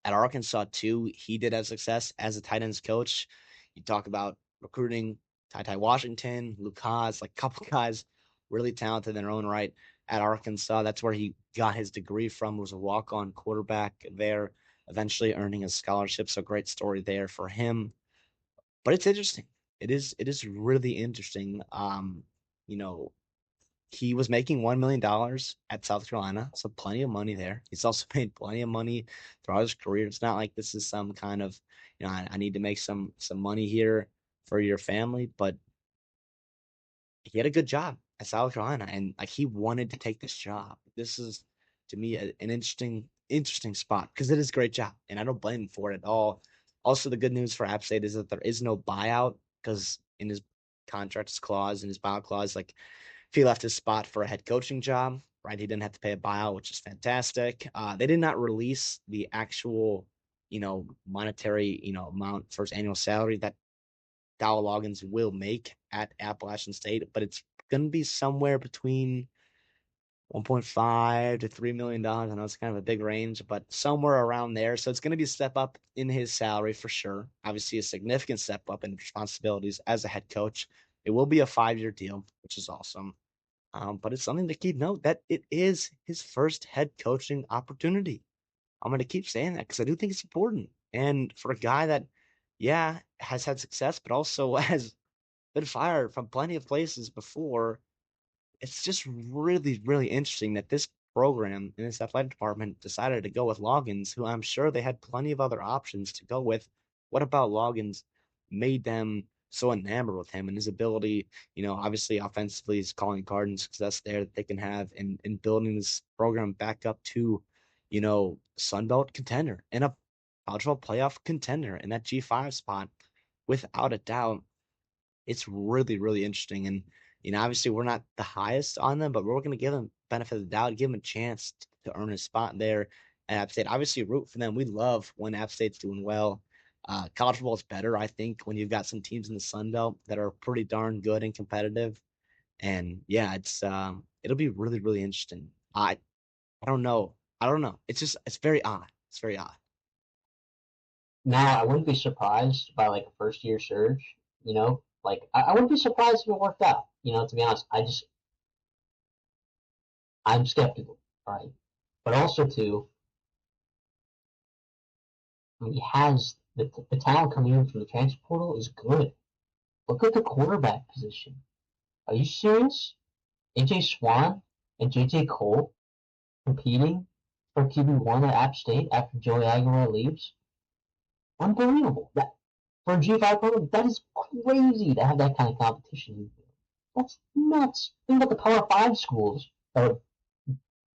At Arkansas, too, he did have success as a tight ends coach. You talk about recruiting Ty Washington, Luke Haas, like a couple guys really talented in their own right at Arkansas. That's where he got his degree from, was a walk-on quarterback there, eventually earning a scholarship. So great story there for him. But it's interesting. It is really interesting. You know, he was making $1 million at South Carolina, so plenty of money there. He's also made plenty of money throughout his career. It's not like this is some kind of, I need to make some money here for your family, but he had a good job at South Carolina, and like he wanted to take this job. This is to me an interesting spot because it is a great job, and I don't blame him for it at all. Also, the good news for App State is that there is no buyout because in his contract clause, in his buyout clause, like if he left his spot for a head coaching job, right, he didn't have to pay a buyout, which is fantastic. They did not release the actual, monetary, amount for his annual salary that Dowell Loggins will make at Appalachian State, but it's going to be somewhere between 1.5 to $3 million. I know it's kind of a big range, but somewhere around there. So it's going to be a step up in his salary for sure. Obviously, a significant step up in responsibilities as a head coach. It will be a 5-year deal, which is awesome. But it's something to keep note that it is his first head coaching opportunity. I'm going to keep saying that because I do think it's important. And for a guy that, yeah, has had success, but also has been fired from plenty of places before, it's just really, really interesting that this program in this athletic department decided to go with Loggins, who I'm sure they had plenty of other options to go with. What about Loggins made them so enamored with him and his ability, obviously offensively, his calling card and success there that they can have in building this program back up to, Sun Belt contender and a college football playoff contender in that G5 spot, without a doubt. It's really, really interesting. And, obviously we're not the highest on them, but we're going to give them benefit of the doubt, give them a chance to earn a spot there at App State. Obviously root for them. We love when App State's doing well. College football is better, I think, when you've got some teams in the Sun Belt that are pretty darn good and competitive. And yeah, it'll be really, really interesting. I don't know. I don't know. It's very odd. It's very odd. Now, I wouldn't be surprised by like a first year surge, like I wouldn't be surprised if it worked out, to be honest. I'm skeptical, right? But also too, I mean, he has the talent coming in from the transfer portal is good. Look at the quarterback position. Are you serious? AJ Swan and JJ Cole competing for QB1 at App State after Joey Aguilar leaves? Unbelievable. That for a G5 program, that is crazy to have that kind of competition. That's nuts. Think about the Power 5 schools that would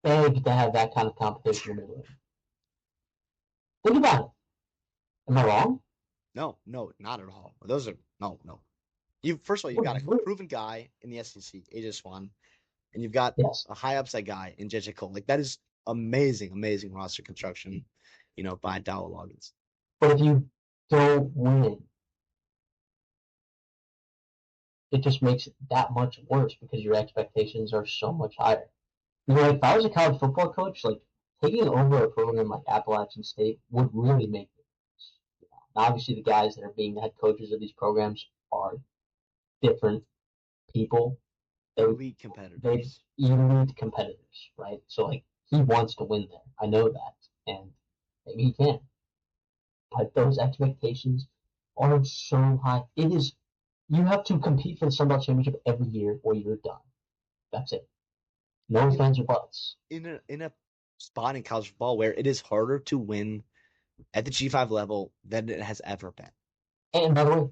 beg to have that kind of competition in the league. Think about it. Am I wrong? No, no, not at all. Those are no, no. You first of all, you've got a proven guy in the SEC, AJ Swan, and you've got Yes. a high upside guy in JJ Cole. Like that is amazing, amazing roster construction, by Dowell Loggins. But if you don't win, it just makes it that much worse because your expectations are so much higher. If I was a college football coach, like taking over a program like Appalachian State would really make it. Obviously, the guys that are being the head coaches of these programs are different people. Elite They're competitors. elite competitors, right? So like he wants to win there. I know that, and maybe he can. But those expectations are so high. It is, you have to compete for the Sun Belt Championship every year or you're done. That's it. No In fans or buts. in a spot in college football where it is harder to win at the G5 level than it has ever been. And by the way,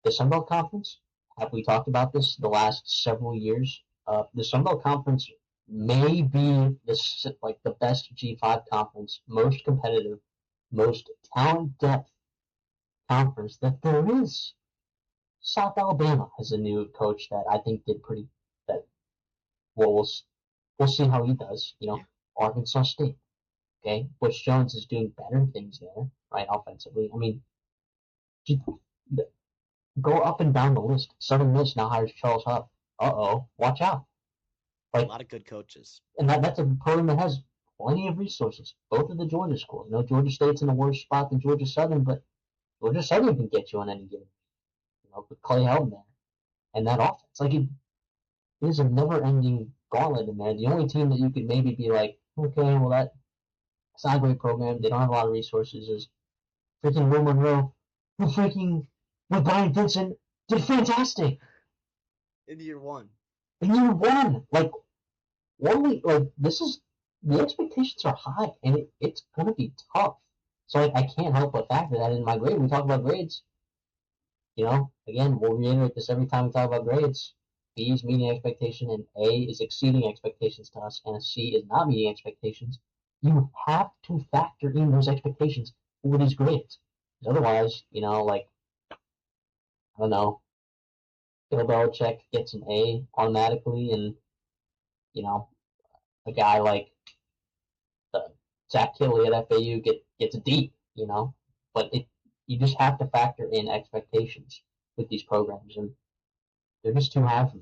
the Sun Belt Conference, have we talked about this the last several years? The Sun Belt Conference may be the best G5 conference, most competitive, most talent depth conference that there is. South Alabama has a new coach that I think did pretty. That well, we'll see how he does. Yeah. Arkansas State. Okay, Butch Jones is doing better things there, right? Offensively, I mean, go up and down the list. Southern Miss now hires Charles Huff. Uh-oh, watch out. A Like, lot of good coaches. and that's a program that has plenty of resources. Both of the Georgia schools. Georgia State's in a worse spot than Georgia Southern, but Georgia Southern can get you on any given, with Clay Helton there and that offense. Like, it is a never-ending gauntlet in there. The only team that you could maybe be like, okay, well, that's not a great program. They don't have a lot of resources. Is freaking Will Monroe, who freaking with Brian Vincent did fantastic. In year one. And you won. This is the expectations are high, and it's gonna be tough. So I can't help but factor that in my grade. We talk about grades. Again, we'll reiterate this every time we talk about grades. B is meeting expectation, and A is exceeding expectations to us, and a C is not meeting expectations. You have to factor in those expectations for these grades. Otherwise, I don't know, Bill Belichick gets an A automatically, and you know, a guy like Zach Kelly at FAU gets a D. But you just have to factor in expectations with these programs, and they're just too high for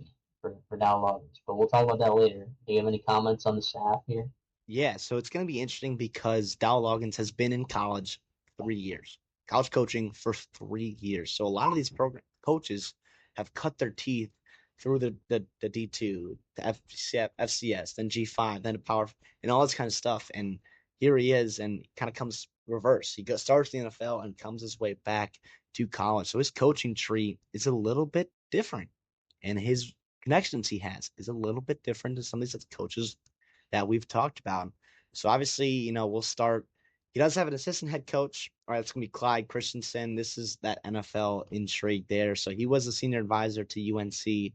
me for Dow Loggins. But we'll talk about that later. Do you have any comments on the staff here? Yeah, so it's going to be interesting because Dow Loggins has been in college 3 years, college coaching for 3 years. So a lot of these program coaches have cut their teeth through the D2, the FCS, then G5, then the Power, and all this kind of stuff. And here he is, and kind of comes reverse. Starts the NFL and comes his way back to college. So his coaching tree is a little bit different, and his connections he has is a little bit different than some of these coaches that we've talked about. So obviously, we'll start. He does have an assistant head coach. All right, it's gonna be Clyde Christensen. This is that NFL intrigue there. So he was a senior advisor to UNC, the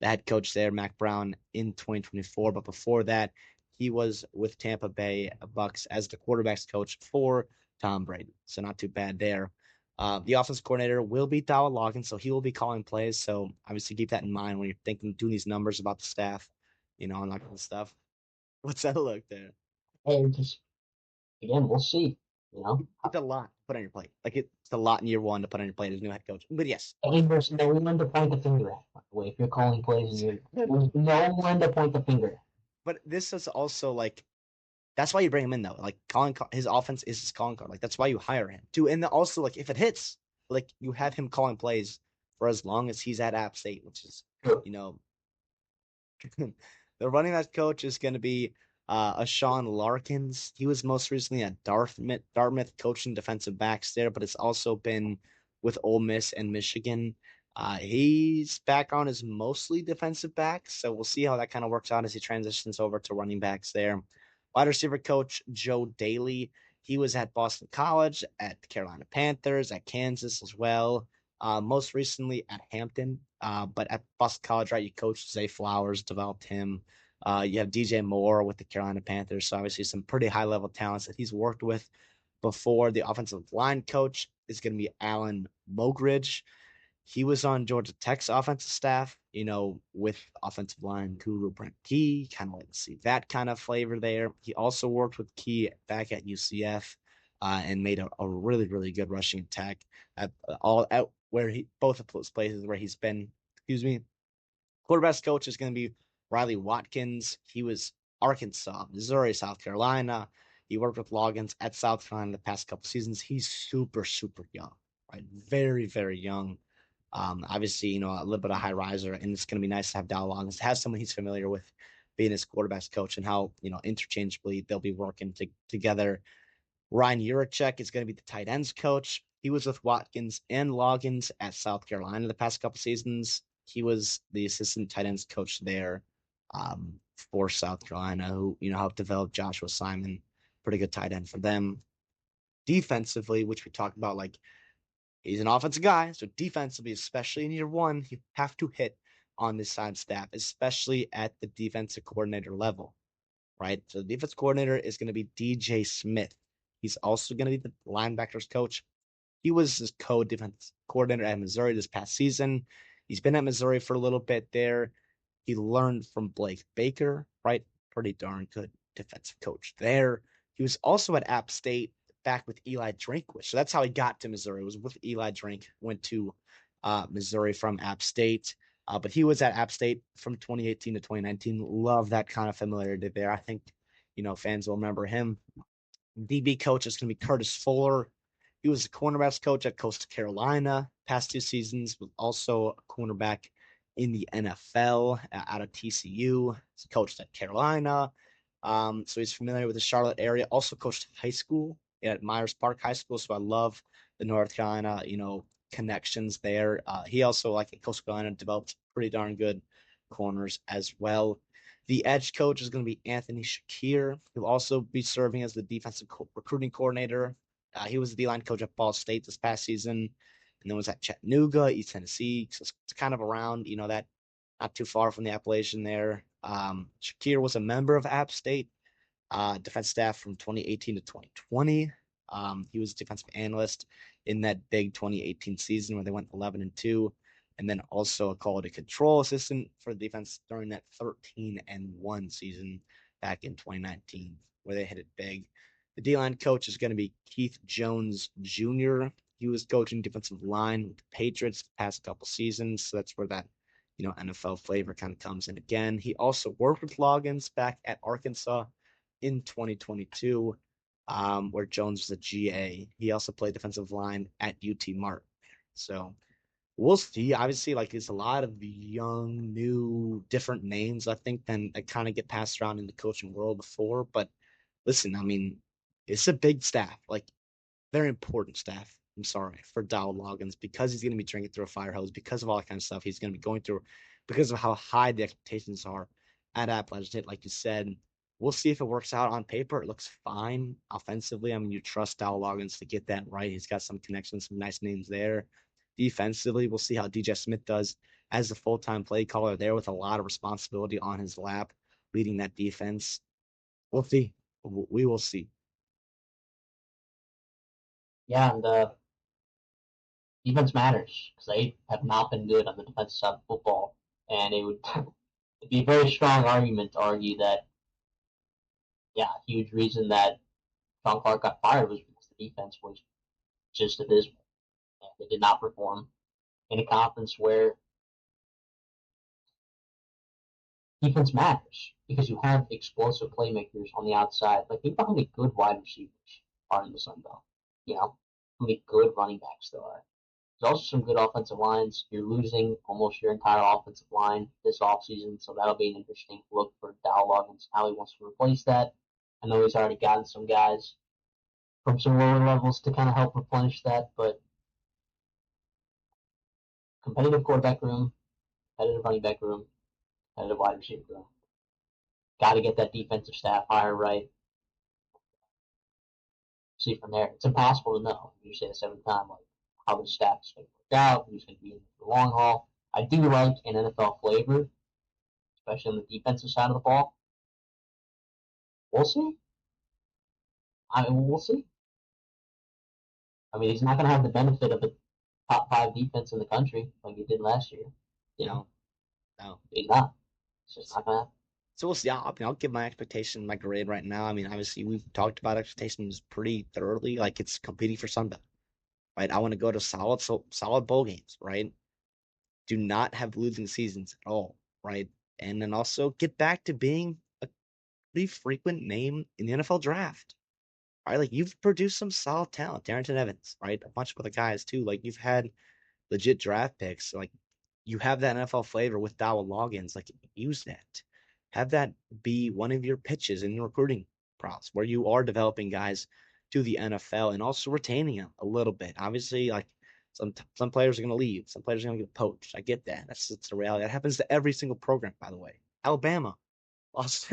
head coach there, Mac Brown, in 2024. But before that, he was with Tampa Bay Bucks as the quarterbacks coach for Tom Brady. So not too bad there. The offensive coordinator will be Dowell Loggins, so he will be calling plays. So obviously keep that in mind when you're doing these numbers about the staff, and that kind of stuff. What's that look there? And just again, we'll see. It's a lot to put on your plate. Like it's a lot in year one to put on your plate as new head coach. But yes, There's no one to point the finger at. By the way, if you're calling plays, and there's no one to point the finger at. but this is also like that's why you bring him in though. Like calling his offense is his calling card. Like that's why you hire him too. And also like if it hits, like you have him calling plays for as long as he's at App State, which is Sure. the running back coach is going to be a Sean Larkins. He was most recently at Dartmouth coaching defensive backs there, but it's also been with Ole Miss and Michigan. His background is mostly defensive backs, so we'll see how that kind of works out as he transitions over to running backs there. Wide receiver coach Joe Daly. He was at Boston College, at the Carolina Panthers, at Kansas as well. Most recently at Hampton, but at Boston College, right? You coached Zay Flowers, developed him. You have DJ Moore with the Carolina Panthers, so obviously some pretty high level talents that he's worked with before. The offensive line coach is going to be Alan Mogridge. He was on Georgia Tech's offensive staff, with offensive line guru Brent Key. Kind of like to see that kind of flavor there. He also worked with Key back at UCF and made a really, really good rushing attack at where both of those places where he's been. Excuse me. Quarterback's coach is going to be Riley Watkins. He was Arkansas, Missouri, South Carolina. He worked with Loggins at South Carolina the past couple seasons. He's super, super young, right? Very, very young. Obviously, a little bit of high riser, and it's going to be nice to have Dow Loggins to have someone he's familiar with being his quarterback's coach and how, interchangeably they'll be working together. Ryan Urachek is going to be the tight ends coach. He was with Watkins and Loggins at South Carolina the past couple seasons. He was the assistant tight ends coach there for South Carolina, who helped develop Joshua Simon, pretty good tight end for them. Defensively, which we talked about, like he's an offensive guy, so defensively, especially in year one, you have to hit on this side staff, especially at the defensive coordinator level, right? So the defense coordinator is going to be DJ Smith. He's also going to be the linebackers coach. He was his co-defense coordinator at Missouri this past season. He's been at Missouri for a little bit there. He learned from Blake Baker, right? Pretty darn good defensive coach there. He was also at App State back with Eli Drinkwitz. So that's how he got to Missouri. It was with Eli Drink, went to Missouri from App State. But he was at App State from 2018 to 2019. Love that kind of familiarity there. I think, fans will remember him. DB coach is going to be Curtis Fuller. He was the cornerbacks coach at Coastal Carolina past 2 seasons, was also a cornerback in the NFL out of TCU. He's coached at Carolina. So he's familiar with the Charlotte area. Also coached high school at Myers Park High School. So I love the North Carolina, connections there. He also, like at Coastal Carolina, developed pretty darn good corners as well. The edge coach is going to be Anthony Shakir. He'll also be serving as the defensive recruiting coordinator. He was the D-line coach at Ball State this past season, and then was at Chattanooga, East Tennessee. So it's kind of around, that not too far from the appellation there. Shakir was a member of App State defense staff from 2018 to 2020. He was a defensive analyst in that big 2018 season where they went 11-2, and then also a quality control assistant for the defense during that 13-1 season back in 2019 where they hit it big. The D-line coach is going to be Keith Jones Jr. He was coaching defensive line with the Patriots the past couple seasons, so that's where that NFL flavor kind of comes in again. He also worked with Loggins back at Arkansas in 2022, where Jones was a GA. He also played defensive line at UT Martin. So we'll see. Obviously, like it's a lot of young, new, different names, I think, than that kind of get passed around in the coaching world before. But listen, I mean, it's a big staff, like very important staff. I'm sorry for Dowell Loggins because he's going to be drinking through a fire hose because of all that kind of stuff he's going to be going through because of how high the expectations are at Appalachian State. Like you said, we'll see if it works out on paper. It looks fine offensively. I mean, you trust Dowell Loggins to get that right. He's got some connections, some nice names there. Defensively, we'll see how DJ Smith does as the full-time play caller there with a lot of responsibility on his lap, leading that defense. We'll see. We will see. Yeah, and defense matters because they have not been good on the defensive side of football, and it'd be a very strong argument to argue that, yeah, a huge reason that Sean Clark got fired was because the defense was just abysmal. And they did not perform in a conference where defense matters because you have explosive playmakers on the outside. Like, think about how many good wide receivers are in the Sun Belt. How many good running backs there are. There's also some good offensive lines. You're losing almost your entire offensive line this offseason, so that'll be an interesting look for Dowell Loggins, how he wants to replace that. I know he's already gotten some guys from some lower levels to kind of help replenish that, but competitive quarterback room, competitive running back room, competitive wide receiver room. Got to get that defensive staff hire right. See from there. It's impossible to know. You say the seventh time, like how the staff is going to work out, who's going to be in the long haul. I do like an NFL flavor, especially on the defensive side of the ball. We'll see. We'll see. I mean, he's not going to have the benefit of the top 5 defense in the country like he did last year. No. He's not. It's just not going to happen. So we'll see. I'll give my expectation, my grade right now. I mean, obviously, we've talked about expectations pretty thoroughly. Like it's competing for Sunbelt, right? I want to go to solid bowl games, right? Do not have losing seasons at all, right? And then also get back to being a pretty frequent name in the NFL draft, right? Like you've produced some solid talent, Darrington Evans, right? A bunch of other guys too. Like you've had legit draft picks. Like you have that NFL flavor with Dowell Loggins. Like use that. Have that be one of your pitches in your recruiting process where you are developing guys to the NFL and also retaining him a little bit. Obviously, like some players are going to leave, some players are going to get poached. I get that. That's the reality. That happens to every single program, by the way. Alabama lost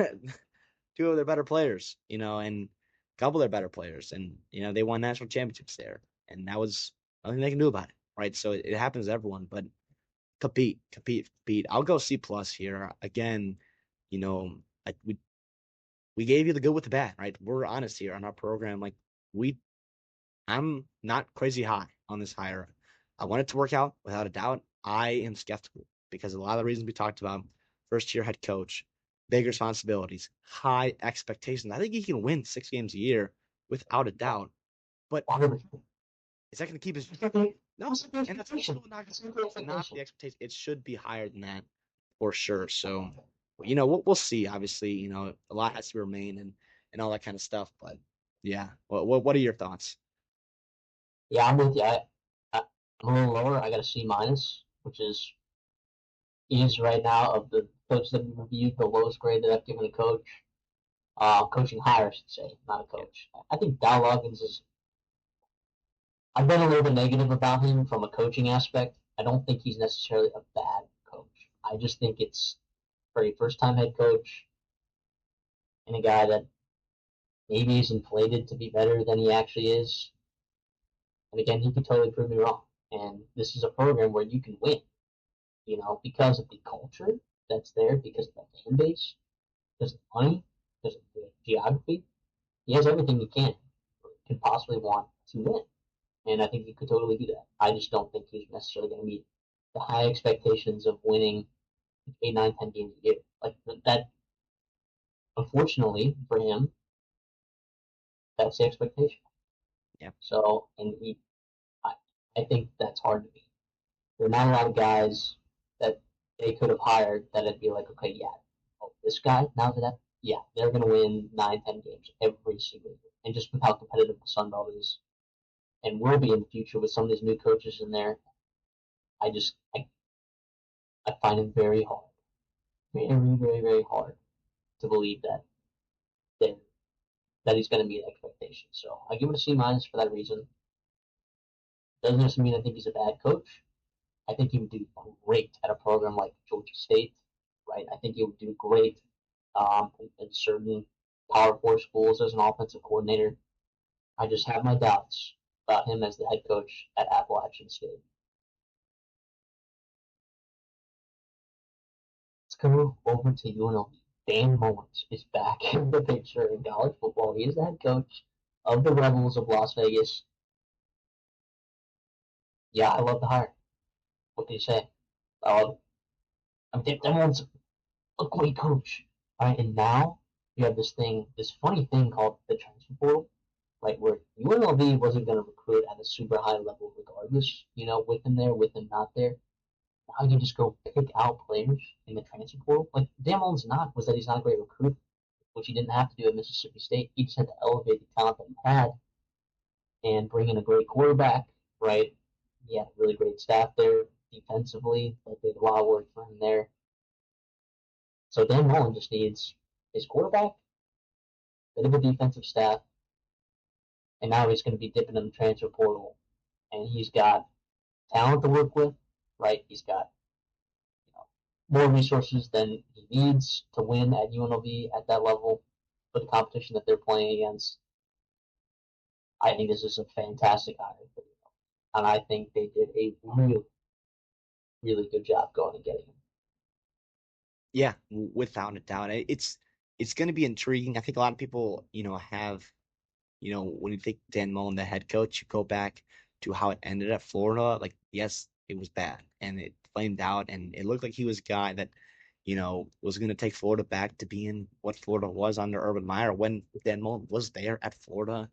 two of their better players, and a couple of their better players, and they won national championships there, and that was nothing they can do about it, right? So it happens to everyone, but compete, compete, compete. I'll go C+ here again. You know, we gave you the good with the bad, right? We're honest here on our program. Like we, I'm not crazy high on this hire. I want it to work out without a doubt. I am skeptical because a lot of the reasons we talked about, first year head coach, big responsibilities, high expectations. I think he can win 6 games a year without a doubt. But 100%. is that going to keep his no? And that's also not the expectation. It should be higher than that for sure. So, we'll see. Obviously, a lot has to remain and all that kind of stuff. But yeah, what are your thoughts? Yeah, I'm with you. I'm a little lower. I got a C-, which is right now of the coaches that we reviewed the lowest grade that I've given a coach. Coaching hire, I should say, not a Yeah, coach. I think Dow Loggins is. I've been a little bit negative about him from a coaching aspect. I don't think he's necessarily a bad coach. I just think it's for a first-time head coach and a guy that maybe is inflated to be better than he actually is. And again, he could totally prove me wrong. And this is a program where you can win, because of the culture that's there, because of the fan base, because of the money, because of the geography. He has everything you can possibly want to win. And I think he could totally do that. I just don't think he's necessarily going to meet the high expectations of winning 8, 9, 10 games a year. Like that, unfortunately for him, that's the expectation. yeah, So, and I, I think that's hard to beat. There are not a lot of guys that they could have hired that would be like, okay, yeah, oh, this guy, now that, yeah, they're going to win 9, 10 games every single year. And just with how competitive the Sun Belt is and will be in the future with some of these new coaches in there, I just, I find it very hard, very, very, very hard to believe that, that he's going to meet expectations. So I give it a C- for that reason. Doesn't necessarily mean I think he's a bad coach. I think he would do great at a program like Georgia State, right? I think he would do great in certain Power Four schools as an offensive coordinator. I just have my doubts about him as the head coach at Appalachian State. Let's go over to UNLV. Dan Mullins is back in the picture in college football. He is the head coach of the Rebels of Las Vegas. Yeah, I love the hire. What do you say? I mean, Dan Mullins a great coach. All right, and now you have this funny thing called the transfer portal, right? Where UNLV wasn't going to recruit at a super high level regardless, with him there, with him not there. Now you can just go pick out players in the transfer portal. Like Dan Mullen's knock was that he's not a great recruiter, which he didn't have to do at Mississippi State. He just had to elevate the talent that he had and bring in a great quarterback, right? He had a really great staff there defensively. Like they did a lot of work for him there. So Dan Mullen just needs his quarterback, bit of a defensive staff, and now he's going to be dipping in the transfer portal. And he's got talent to work with, right? He's got more resources than he needs to win at UNLV at that level for the competition that they're playing against. I think this is a fantastic hire for them. And I think they did a really, really good job going and getting him. yeah, without a doubt. It's going to be intriguing. I think a lot of people, have when you think Dan Mullen, the head coach, you go back to how it ended at Florida. Like, yes, it was bad and it flamed out, and it looked like he was a guy that, was going to take Florida back to being what Florida was under Urban Meyer when Dan Mullen was there at Florida.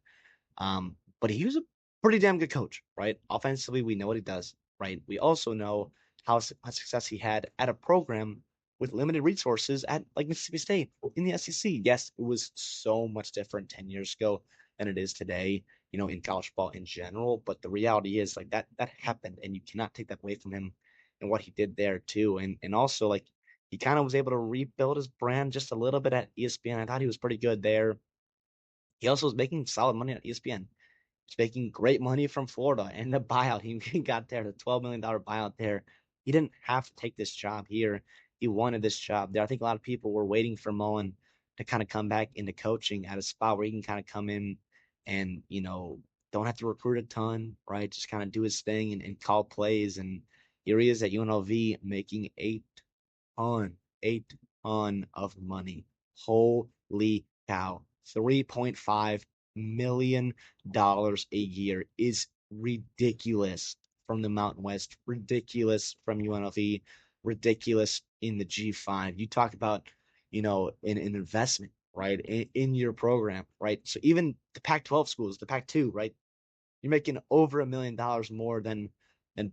But he was a pretty damn good coach, right? Offensively, we know what he does, right? We also know how success he had at a program with limited resources at like Mississippi State in the SEC. Yes, it was so much different 10 years ago than it is today, in college football in general. But the reality is like that happened, and you cannot take that away from him and what he did there too. And also like he kind of was able to rebuild his brand just a little bit at ESPN. I thought he was pretty good there. He also was making solid money on ESPN. He's making great money from Florida and the buyout. He got there, the $12 million buyout there. He didn't have to take this job here. He wanted this job there. I think a lot of people were waiting for Mullen to kind of come back into coaching at a spot where he can kind of come in and, don't have to recruit a ton, right? Just kind of do his thing and call plays. And here he is at UNLV making a ton of money. Holy cow. $3.5 million a year is ridiculous from the Mountain West, ridiculous from UNLV, ridiculous in the G5. You talk about, an investment, right, in your program, right? So even the Pac-12 schools, the Pac-2, right? You're making over $1 million more than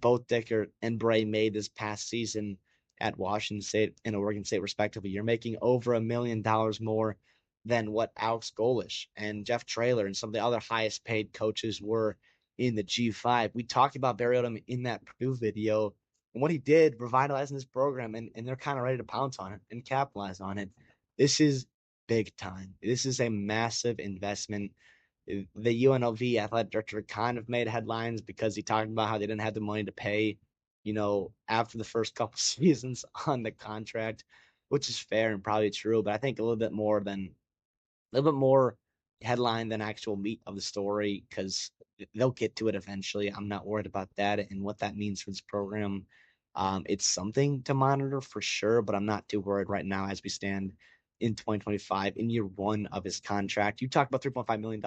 both Dicker and Bray made this past season at Washington State and Oregon State, respectively. You're making over $1 million more than what Alex Golish and Jeff Traylor and some of the other highest paid coaches were in the G5. We talked about Barry Odom in that Purdue video and what he did revitalizing this program, and they're kind of ready to pounce on it and capitalize on it. This is big time. This is a massive investment. The UNLV athletic director kind of made headlines because he talked about how they didn't have the money to pay, after the first couple seasons on the contract, which is fair and probably true. But I think a little bit more headline than actual meat of the story, because they'll get to it eventually. I'm not worried about that and what that means for this program. It's something to monitor for sure, but I'm not too worried right now as we stand in 2025 in year one of his contract. You talk about $3.5 million.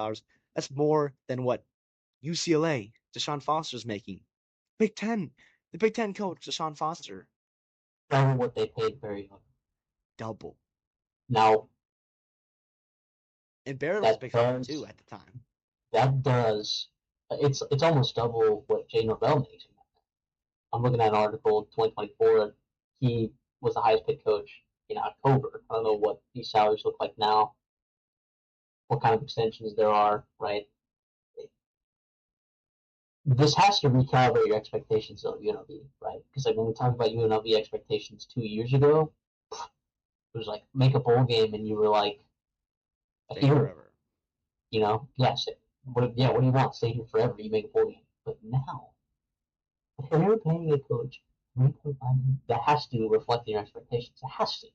That's more than what UCLA, Deshaun Foster's making. Big Ten, the Big Ten coach, Deshaun Foster, Double what they paid Barry Young. double. Now And Barrett was a that big fan too does at the time. that does it's almost double what Jay Norvell makes. I'm looking at an article 2024. He was the highest paid coach in October. I don't know what these salaries look like now, what kind of extensions there are, right? This has to recalibrate your expectations of UNLV, right? Because like when we talked about UNLV expectations 2 years ago, it was like make a bowl game, and you were like, Stay here, forever. yes, what do you want? Stay here forever. You make a bowl game, but now if you're paying a coach 3.5 million, that has to reflect your expectations. It has to.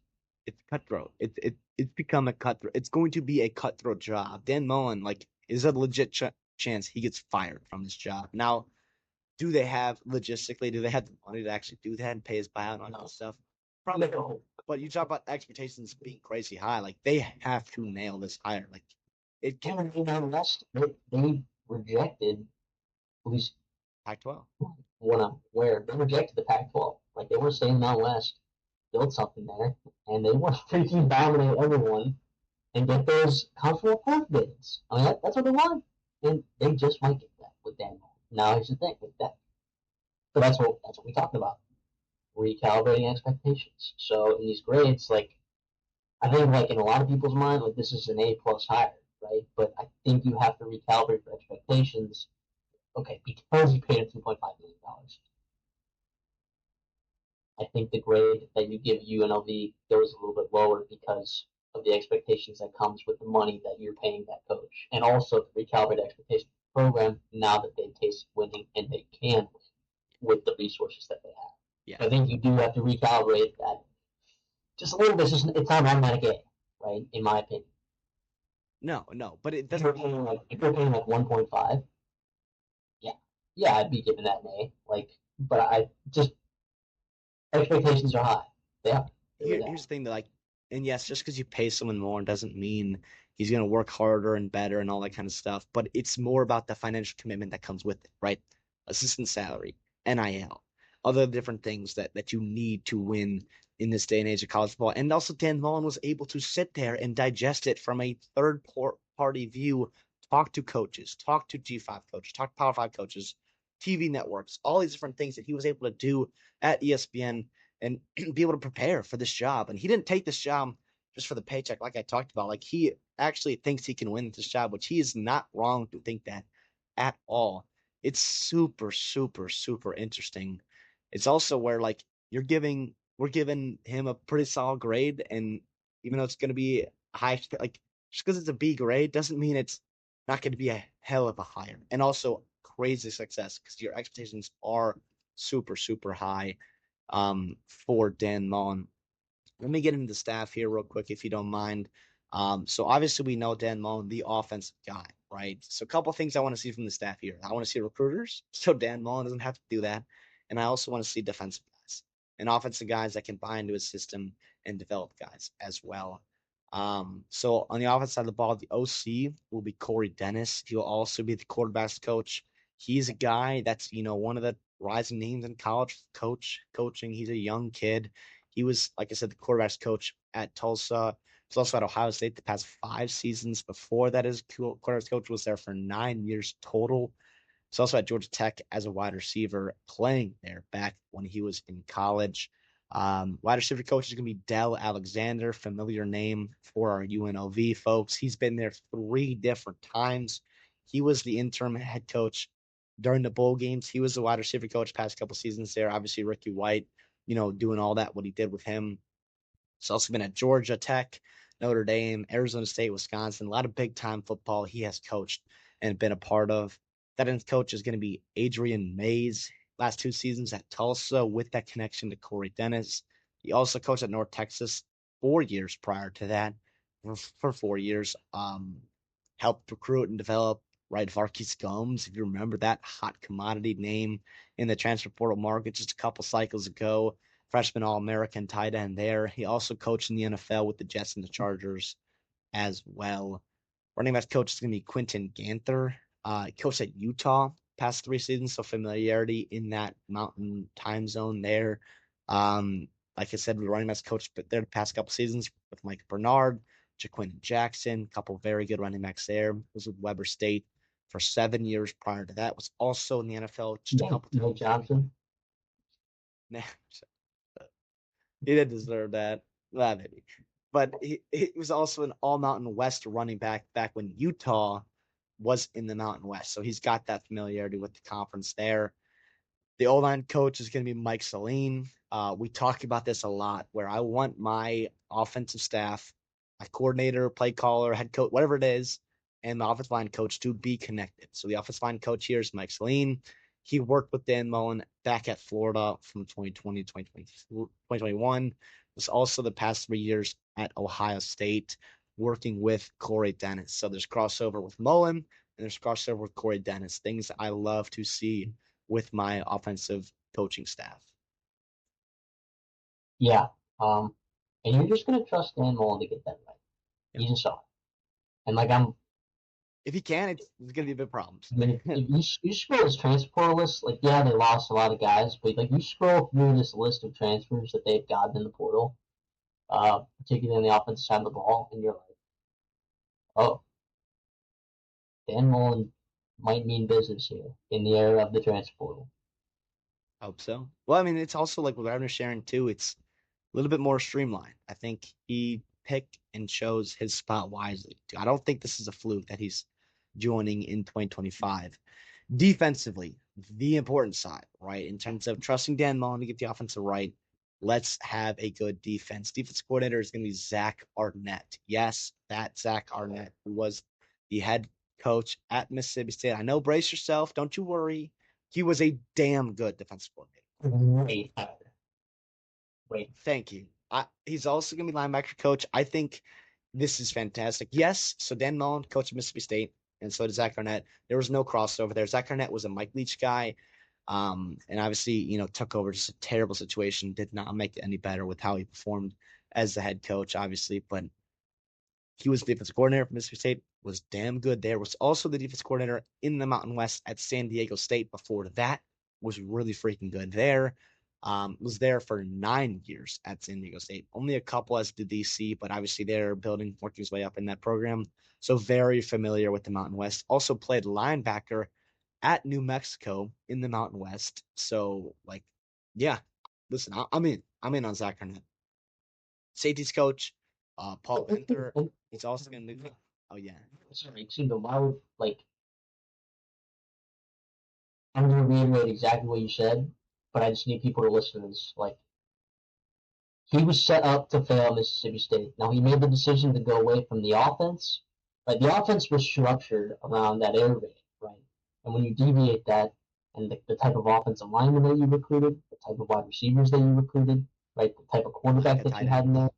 It's cutthroat. It's become a cutthroat. It's going to be a cutthroat job. Dan Mullen, is a legit chance he gets fired from this job. Now, do they have logistically? Do they have the money to actually do that and pay his buyout and all that stuff? Probably no. But you talk about expectations being crazy high. Like they have to nail this hire. Like it And can. they rejected at least Pac-12. where they rejected the Pac-12. Like they were saying Mountain West build something there, and they want to freaking dominate everyone and get those comfortable playoff bids. I mean, that's what they want, and they just might get that with Daniel. Now here's the thing with that. So that's what we talked about, recalibrating expectations. So in these grades, like I think like in a lot of people's mind, like this is an A+ hire, right? But I think you have to recalibrate your expectations. Okay, because you paid him $2.5 million. I think the grade that you give UNLV goes a little bit lower because of the expectations that comes with the money that you're paying that coach, and also to recalibrate expectations of the program now that they taste winning and they can win with the resources that they have. Yeah. I think you do have to recalibrate that just a little bit. It's not automatic A, right? In my opinion. No, but it If you're doesn't. paying like 1.5, yeah, I'd be giving that an A. But I just expectations are high. They are. Here's the thing that and yes, just because you pay someone more doesn't mean he's gonna work harder and better and all that kind of stuff. But it's more about the financial commitment that comes with it, right? Assistant salary, NIL, other different things that you need to win in this day and age of college football. And also, Dan Mullen was able to sit there and digest it from a third party view, talk to coaches, talk to G5 coaches, talk to Power 5 coaches, TV networks, all these different things that he was able to do at ESPN and be able to prepare for this job. And he didn't take this job just for the paycheck, like I talked about. Like he actually thinks he can win this job, which he is not wrong to think that at all. It's super, super, super interesting. It's also where we're giving him a pretty solid grade, and even though it's going to be high, like just because it's a B grade doesn't mean it's not going to be a hell of a hire. And also crazy success because your expectations are super, super high for Dan Mullen. Let me get into the staff here real quick, if you don't mind. So obviously we know Dan Mullen, the offensive guy, right? So a couple things I want to see from the staff here. I want to see recruiters, so Dan Mullen doesn't have to do that, and I also want to see defensive guys and offensive guys that can buy into his system and develop guys as well. So on the offensive side of the ball, the OC will be Corey Dennis. He will also be the quarterbacks coach. He's a guy that's one of the rising names in college coaching. He's a young kid. He was, like I said, the quarterbacks coach at Tulsa. He was also at Ohio State the past 5 seasons. Before that, his quarterbacks coach was there for 9 years total. He's also at Georgia Tech as a wide receiver, playing there back when he was in college. Wide receiver coach is going to be Dell Alexander, familiar name for our UNLV folks. He's been there 3 different times. He was the interim head coach during the bowl games. He was the wide receiver coach past couple seasons there. Obviously, Ricky White, doing all that, what he did with him. He's also been at Georgia Tech, Notre Dame, Arizona State, Wisconsin. A lot of big time football he has coached and been a part of. That end coach is going to be Adrian Mays. Last 2 seasons at Tulsa with that connection to Corey Dennis. He also coached at North Texas 4 years prior to that, for 4 years. Helped recruit and develop right Varkey's Gums, if you remember that hot commodity name in the transfer portal market just a couple cycles ago. Freshman All-American tight end there. He also coached in the NFL with the Jets and the Chargers as well. Running back coach is going to be Quentin Ganther. Coached at Utah past 3 seasons, so familiarity in that mountain time zone there. Like I said, we running backs coach there the past couple seasons with Mike Bernard, Jaquin Jackson, a couple very good running backs there. Was with Weber State for 7 years prior to that. Was also in the NFL just a couple Mike times. Johnson. Nah, he didn't deserve that. Well, maybe. But he was also an all Mountain West running back when Utah was in the Mountain West. So he's got that familiarity with the conference there. The O-line coach is going to be Mike Saline. We talk about this a lot, where I want my offensive staff, my coordinator, play caller, head coach, whatever it is, and my offensive line coach to be connected. So the offensive line coach here is Mike Saline. He worked with Dan Mullen back at Florida from 2020 to 2021. Was also the past 3 years at Ohio State working with Corey Dennis. So there's crossover with Mullen and there's crossover with Corey Dennis. Things I love to see with my offensive coaching staff. Yeah. And you're just gonna trust Dan Mullen to get that right. Yep. He's a star. And if he can, it's gonna be big problems. I mean, if you scroll this transfer portal list, like yeah, they lost a lot of guys, but like you scroll through this list of transfers that they've gotten in the portal, particularly on the offensive side of the ball, and you're like, oh, Dan Mullen might mean business here in the era of the transfer portal. Hope so. Well, I mean, it's also like with Abner Sharon too. It's a little bit more streamlined. I think he picked and chose his spot wisely. I don't think this is a fluke that he's joining in 2025. Defensively, the important side, right? In terms of trusting Dan Mullen to get the offensive right, let's have a good defense. Defense coordinator is going to be Zach Arnett. Yes, that Zach Arnett, who was the head coach at Mississippi State. I know, brace yourself. Don't you worry. He was a damn good defensive coordinator. Wait. Thank you. He's also going to be linebacker coach. I think this is fantastic. Yes, so Dan Mullen, coach of Mississippi State, and so did Zach Arnett. There was no crossover there. Zach Arnett was a Mike Leach guy, and obviously, took over just a terrible situation. Did not make it any better with how he performed as the head coach, obviously, but he was the defensive coordinator for Mississippi State, was damn good there. Was also the defense coordinator in the Mountain West at San Diego State before that. Was really freaking good there. Was there for 9 years at San Diego State. Only a couple as the DC, but obviously they're working his way up in that program. So very familiar with the Mountain West. Also played linebacker at New Mexico in the Mountain West. So, yeah, listen, I'm in on Zach Arnett. Safeties coach, Paul Panther. He's also going to move. Oh, yeah. Sorry, excuse me, why would, I'm going to reiterate exactly what you said, but I just need people to listen to this. He was set up to fail Mississippi State. Now, he made the decision to go away from the offense, Right, the offense was structured around that air raid, right? And when you deviate that and the type of offensive lineman that you recruited, the type of wide receivers that you recruited, right, the type of Lack quarterback of that you tight had in ends. there,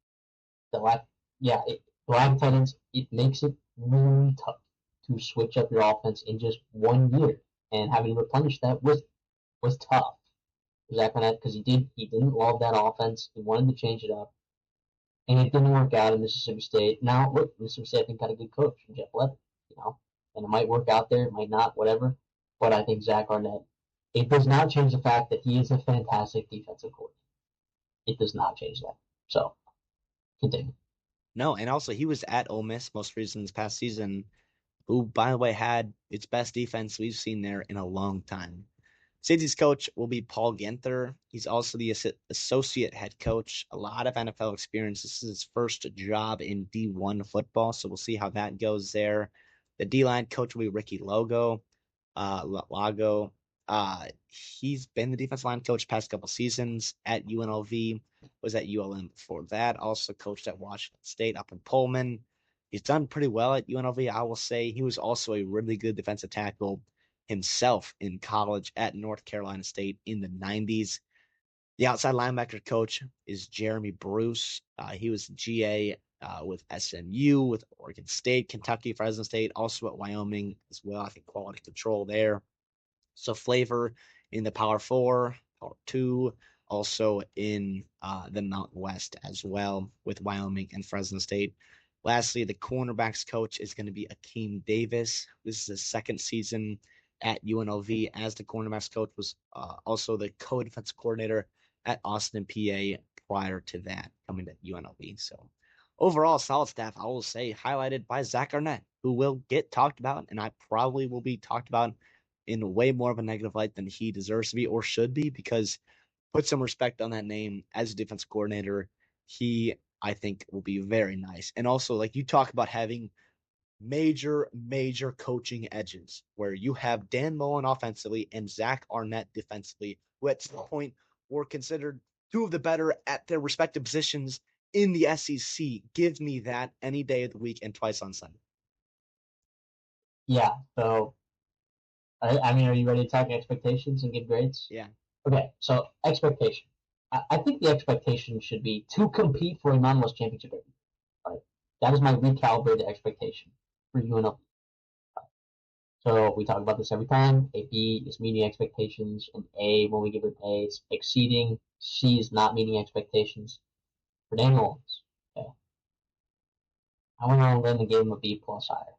the lack, yeah, the lack of tight ends, it makes it really tough to switch up your offense in just 1 year. And having to replenish that was tough. Zach Arnett, because he didn't love that offense. He wanted to change it up, and it didn't work out in Mississippi State. Now, look, Mississippi State I think got a good coach, Jeff Levy, you know, and it might work out there, it might not, whatever. But I think Zach Arnett, it does not change the fact that he is a fantastic defensive coordinator. It does not change that. So continue. No, and also he was at Ole Miss most recent this past season, who, by the way, had its best defense we've seen there in a long time. Safeties coach will be Paul Ginther. He's also the associate head coach. A lot of NFL experience. This is his first job in D1 football, so we'll see how that goes there. The D line coach will be Ricky Lago. He's been the defensive line coach past couple seasons at UNLV. Was at ULM before that. Also coached at Washington State up in Pullman. He's done pretty well at UNLV, I will say. He was also a really good defensive tackle himself in college at North Carolina State in the 90s. The outside linebacker coach is Jeremy Bruce. He was GA with SMU, with Oregon State, Kentucky, Fresno State, also at Wyoming as well. I think quality control there. So flavor in the Power Four, Power Two, also in the Mountain West as well with Wyoming and Fresno State. Lastly, the cornerbacks coach is going to be Akeem Davis. This is his second season at UNLV as the cornerbacks coach, was also the co-defensive coordinator at Austin, PA prior to that, coming to UNLV. So overall, solid staff, I will say, highlighted by Zach Arnett, who will get talked about, and I probably will be talked about in way more of a negative light than he deserves to be or should be, because put some respect on that name as a defense coordinator. He, I think, will be very nice. And also, like you talk about having major coaching edges where you have Dan Mullen offensively and Zach Arnett defensively, who at some point were considered two of the better at their respective positions in the SEC. Give me that any day of the week and twice on Sunday. Yeah. So I mean, are you ready to talk expectations and give grades? Yeah. Okay. So expectation. I think the expectation should be to compete for a non-West championship every year. Right. That is my recalibrated expectation for UNLV. So we talk about this every time. A B is meeting expectations, and A, when we give it A, is exceeding. C is not meeting expectations. For Dan Mullins, okay, I want to win the game a B plus higher.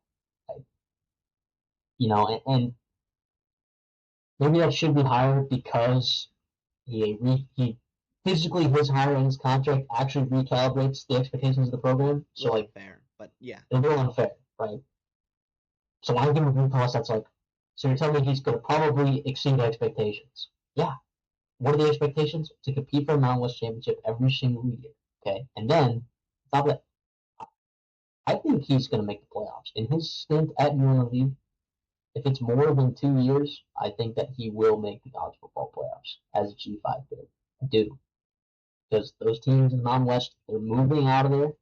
Right? And maybe that should be higher because he physically his higher in his contract actually recalibrates the expectations of the program. A So little like unfair, but yeah. they're a little unfair, right? So when I give him a B plus, that's like, so you're telling me he's going to probably exceed expectations. Yeah. What are the expectations? To compete for a Mountain West championship every single year. Okay. And then, top of that, I think he's going to make the playoffs. In his stint at UNLV, if it's more than 2 years, I think that he will make the college football playoffs as a G5 bid. I do. Because those teams in the Mountain West, they're moving out of there,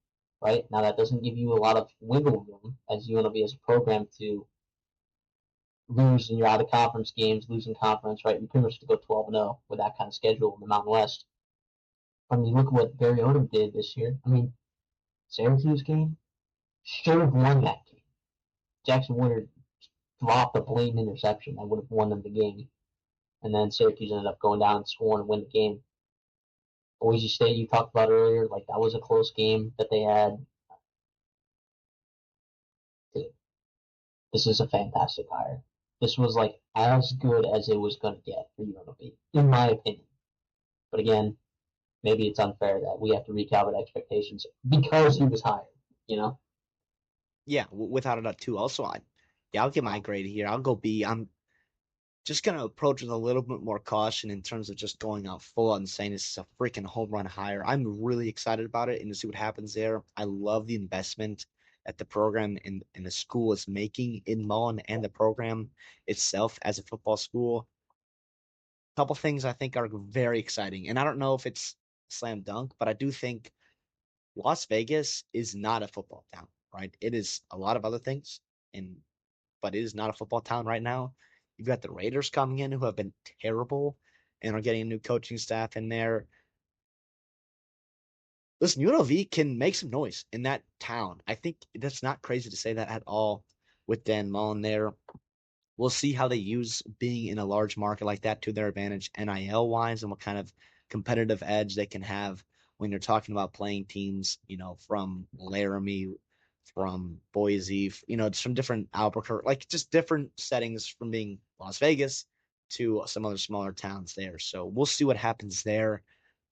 right? Now, that doesn't give you a lot of wiggle room as UNLV as a program to lose in your out of conference games, losing conference, right? You pretty much have to go 12-0 with that kind of schedule in the Mountain West. I mean, look at what Barry Odom did this year. I mean, Syracuse game should have won that game. Jackson Woodard dropped a blatant interception that would have won them the game, and then Syracuse ended up going down and scoring and win the game. Boise State, you talked about earlier, like that was a close game that they had. This is a fantastic hire. This was like as good as it was going to get for UNLV, in my opinion. But again, maybe it's unfair that we have to recalibrate expectations because he was hired, you know? Yeah, without a doubt too. Also, I'll give my grade here. I'll go B. I'm just gonna approach with a little bit more caution in terms of just going out full on saying this is a freaking home run hire. I'm really excited about it and to see what happens there. I love the investment that the program and the school is making in Mullen and the program itself as a football school. A couple things I think are very exciting, and I don't know if it's slam dunk, but I do think Las Vegas is not a football town. right? It is a lot of other things, but it is not a football town right now. You've got the Raiders coming in who have been terrible and are getting a new coaching staff in there. Listen, UNLV can make some noise in that town. I think that's not crazy to say that at all with Dan Mullen there. We'll see how they use being in a large market like that to their advantage, NIL wise, and what kind of competitive edge they can have when you're talking about playing teams, from Laramie, from Boise, it's from different Albuquerque, like just different settings from being Las Vegas to some other smaller towns there. So we'll see what happens there.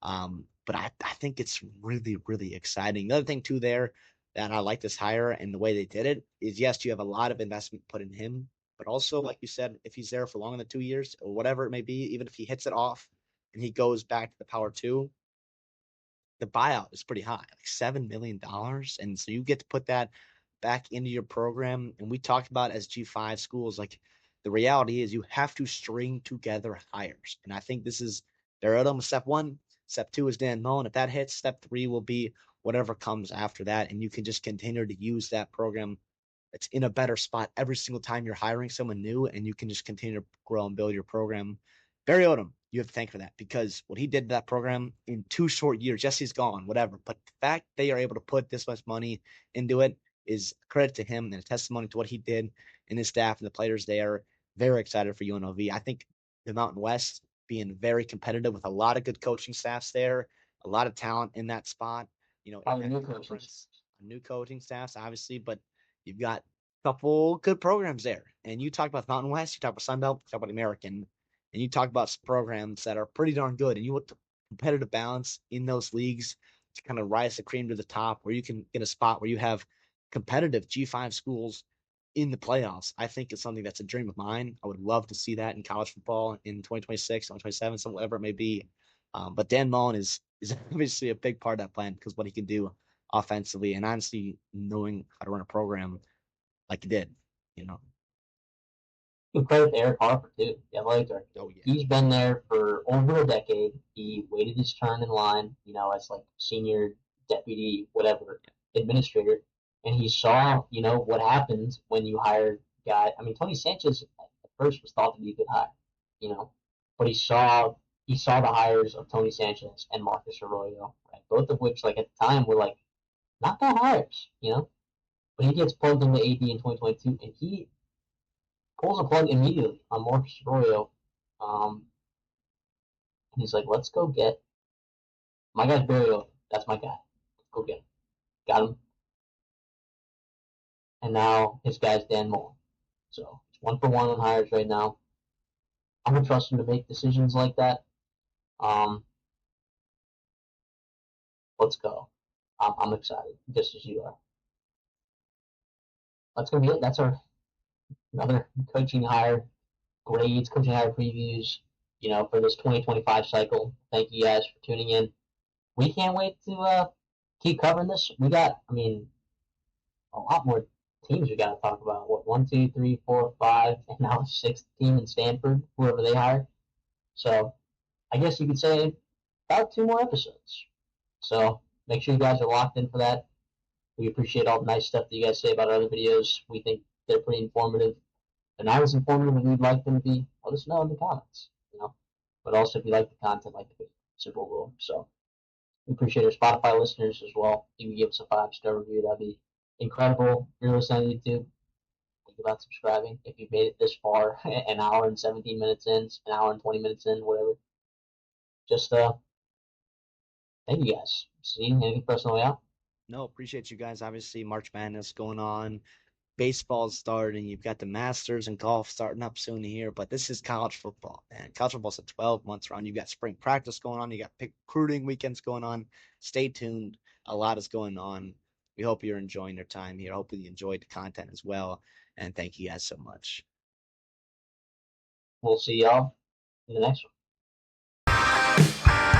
But I think it's really, really exciting. The other thing too there that I like this hire and the way they did it is, yes, you have a lot of investment put in him, but also, like you said, if he's there for longer than 2 years or whatever it may be, even if he hits it off and he goes back to the Power Two, the buyout is pretty high, like $7 million, and so you get to put that back into your program. And we talked about as G5 schools, like the reality is you have to string together hires, and I think this is their step one. Step two is Dan Mullen. If that hits, step three will be whatever comes after that, and you can just continue to use that program. It's in a better spot every single time you're hiring someone new, and you can just continue to grow and build your program. Barry Odom, you have to thank for that, because what he did to that program in 2 short years, yes, he's gone, whatever. But the fact they are able to put this much money into it is credit to him and a testimony to what he did and his staff and the players there. Very excited for UNLV. I think the Mountain West being very competitive with a lot of good coaching staffs there, a lot of talent in that spot, in that conference, new coaching staffs, obviously, but you've got a couple good programs there. And you talk about Mountain West, you talk about Sunbelt, you talk about American, and you talk about programs that are pretty darn good. And you want the competitive balance in those leagues to kind of rise the cream to the top, where you can get a spot where you have competitive G5 schools in the playoffs. I think it's something that's a dream of mine. I would love to see that in college football in 2026, 2027, so whatever it may be. But Dan Mullen is obviously a big part of that plan, because what he can do offensively and honestly knowing how to run a program like he did, you know. Give credit to Eric Harper too, the athletic director. Oh yeah. He's been there for over a decade. He waited his turn in line, as like senior deputy, whatever, administrator, and he saw, what happens when you hire guy. I mean, Tony Sanchez at first was thought to be a good hire, you know, but he saw the hires of Tony Sanchez and Marcus Arroyo, right? Both of which, like at the time, were like not bad hires. But he gets plugged into AD in 2022, and he pulls a plug immediately on Marcus Arroyo. Um, and he's like, let's go get my guy's Barry Odom. That's my guy. Let's go get him. Got him. And now his guy's Dan Mullen. So it's 1-for-1 on hires right now. I'm gonna trust him to make decisions like that. Um, let's go. I'm excited, just as you are. That's gonna be it. That's our another coaching hire grades, coaching hire previews. For this 2025 cycle. Thank you guys for tuning in. We can't wait to keep covering this. We got, a lot more teams we got to talk about. What, 1, 2, 3, 4, 5, and now a sixth team in Stanford, whoever they hire. So I guess you could say about 2 more episodes. So make sure you guys are locked in for that. We appreciate all the nice stuff that you guys say about our other videos. We think they're pretty informative. They're not as informative as we'd like them to be. Let us know in the comments. But also if you like the content, like the simple rule. So we appreciate our Spotify listeners as well. If you can give us a 5-star review, that'd be incredible. If you're listening on YouTube, think about subscribing. If you've made it this far, an hour and 17 minutes in, an hour and 20 minutes in, whatever. Just thank you guys. See, anything for us on the way out? No, appreciate you guys. Obviously, March Madness going on. Baseball's starting. You've got the Masters and golf starting up soon here, but this is college football, man. College football's a 12 months round. You've got spring practice going on. You got recruiting weekends going on. Stay tuned. A lot is going on. We hope you're enjoying your time here. Hopefully you enjoyed the content as well. And thank you guys so much. We'll see y'all in the next one.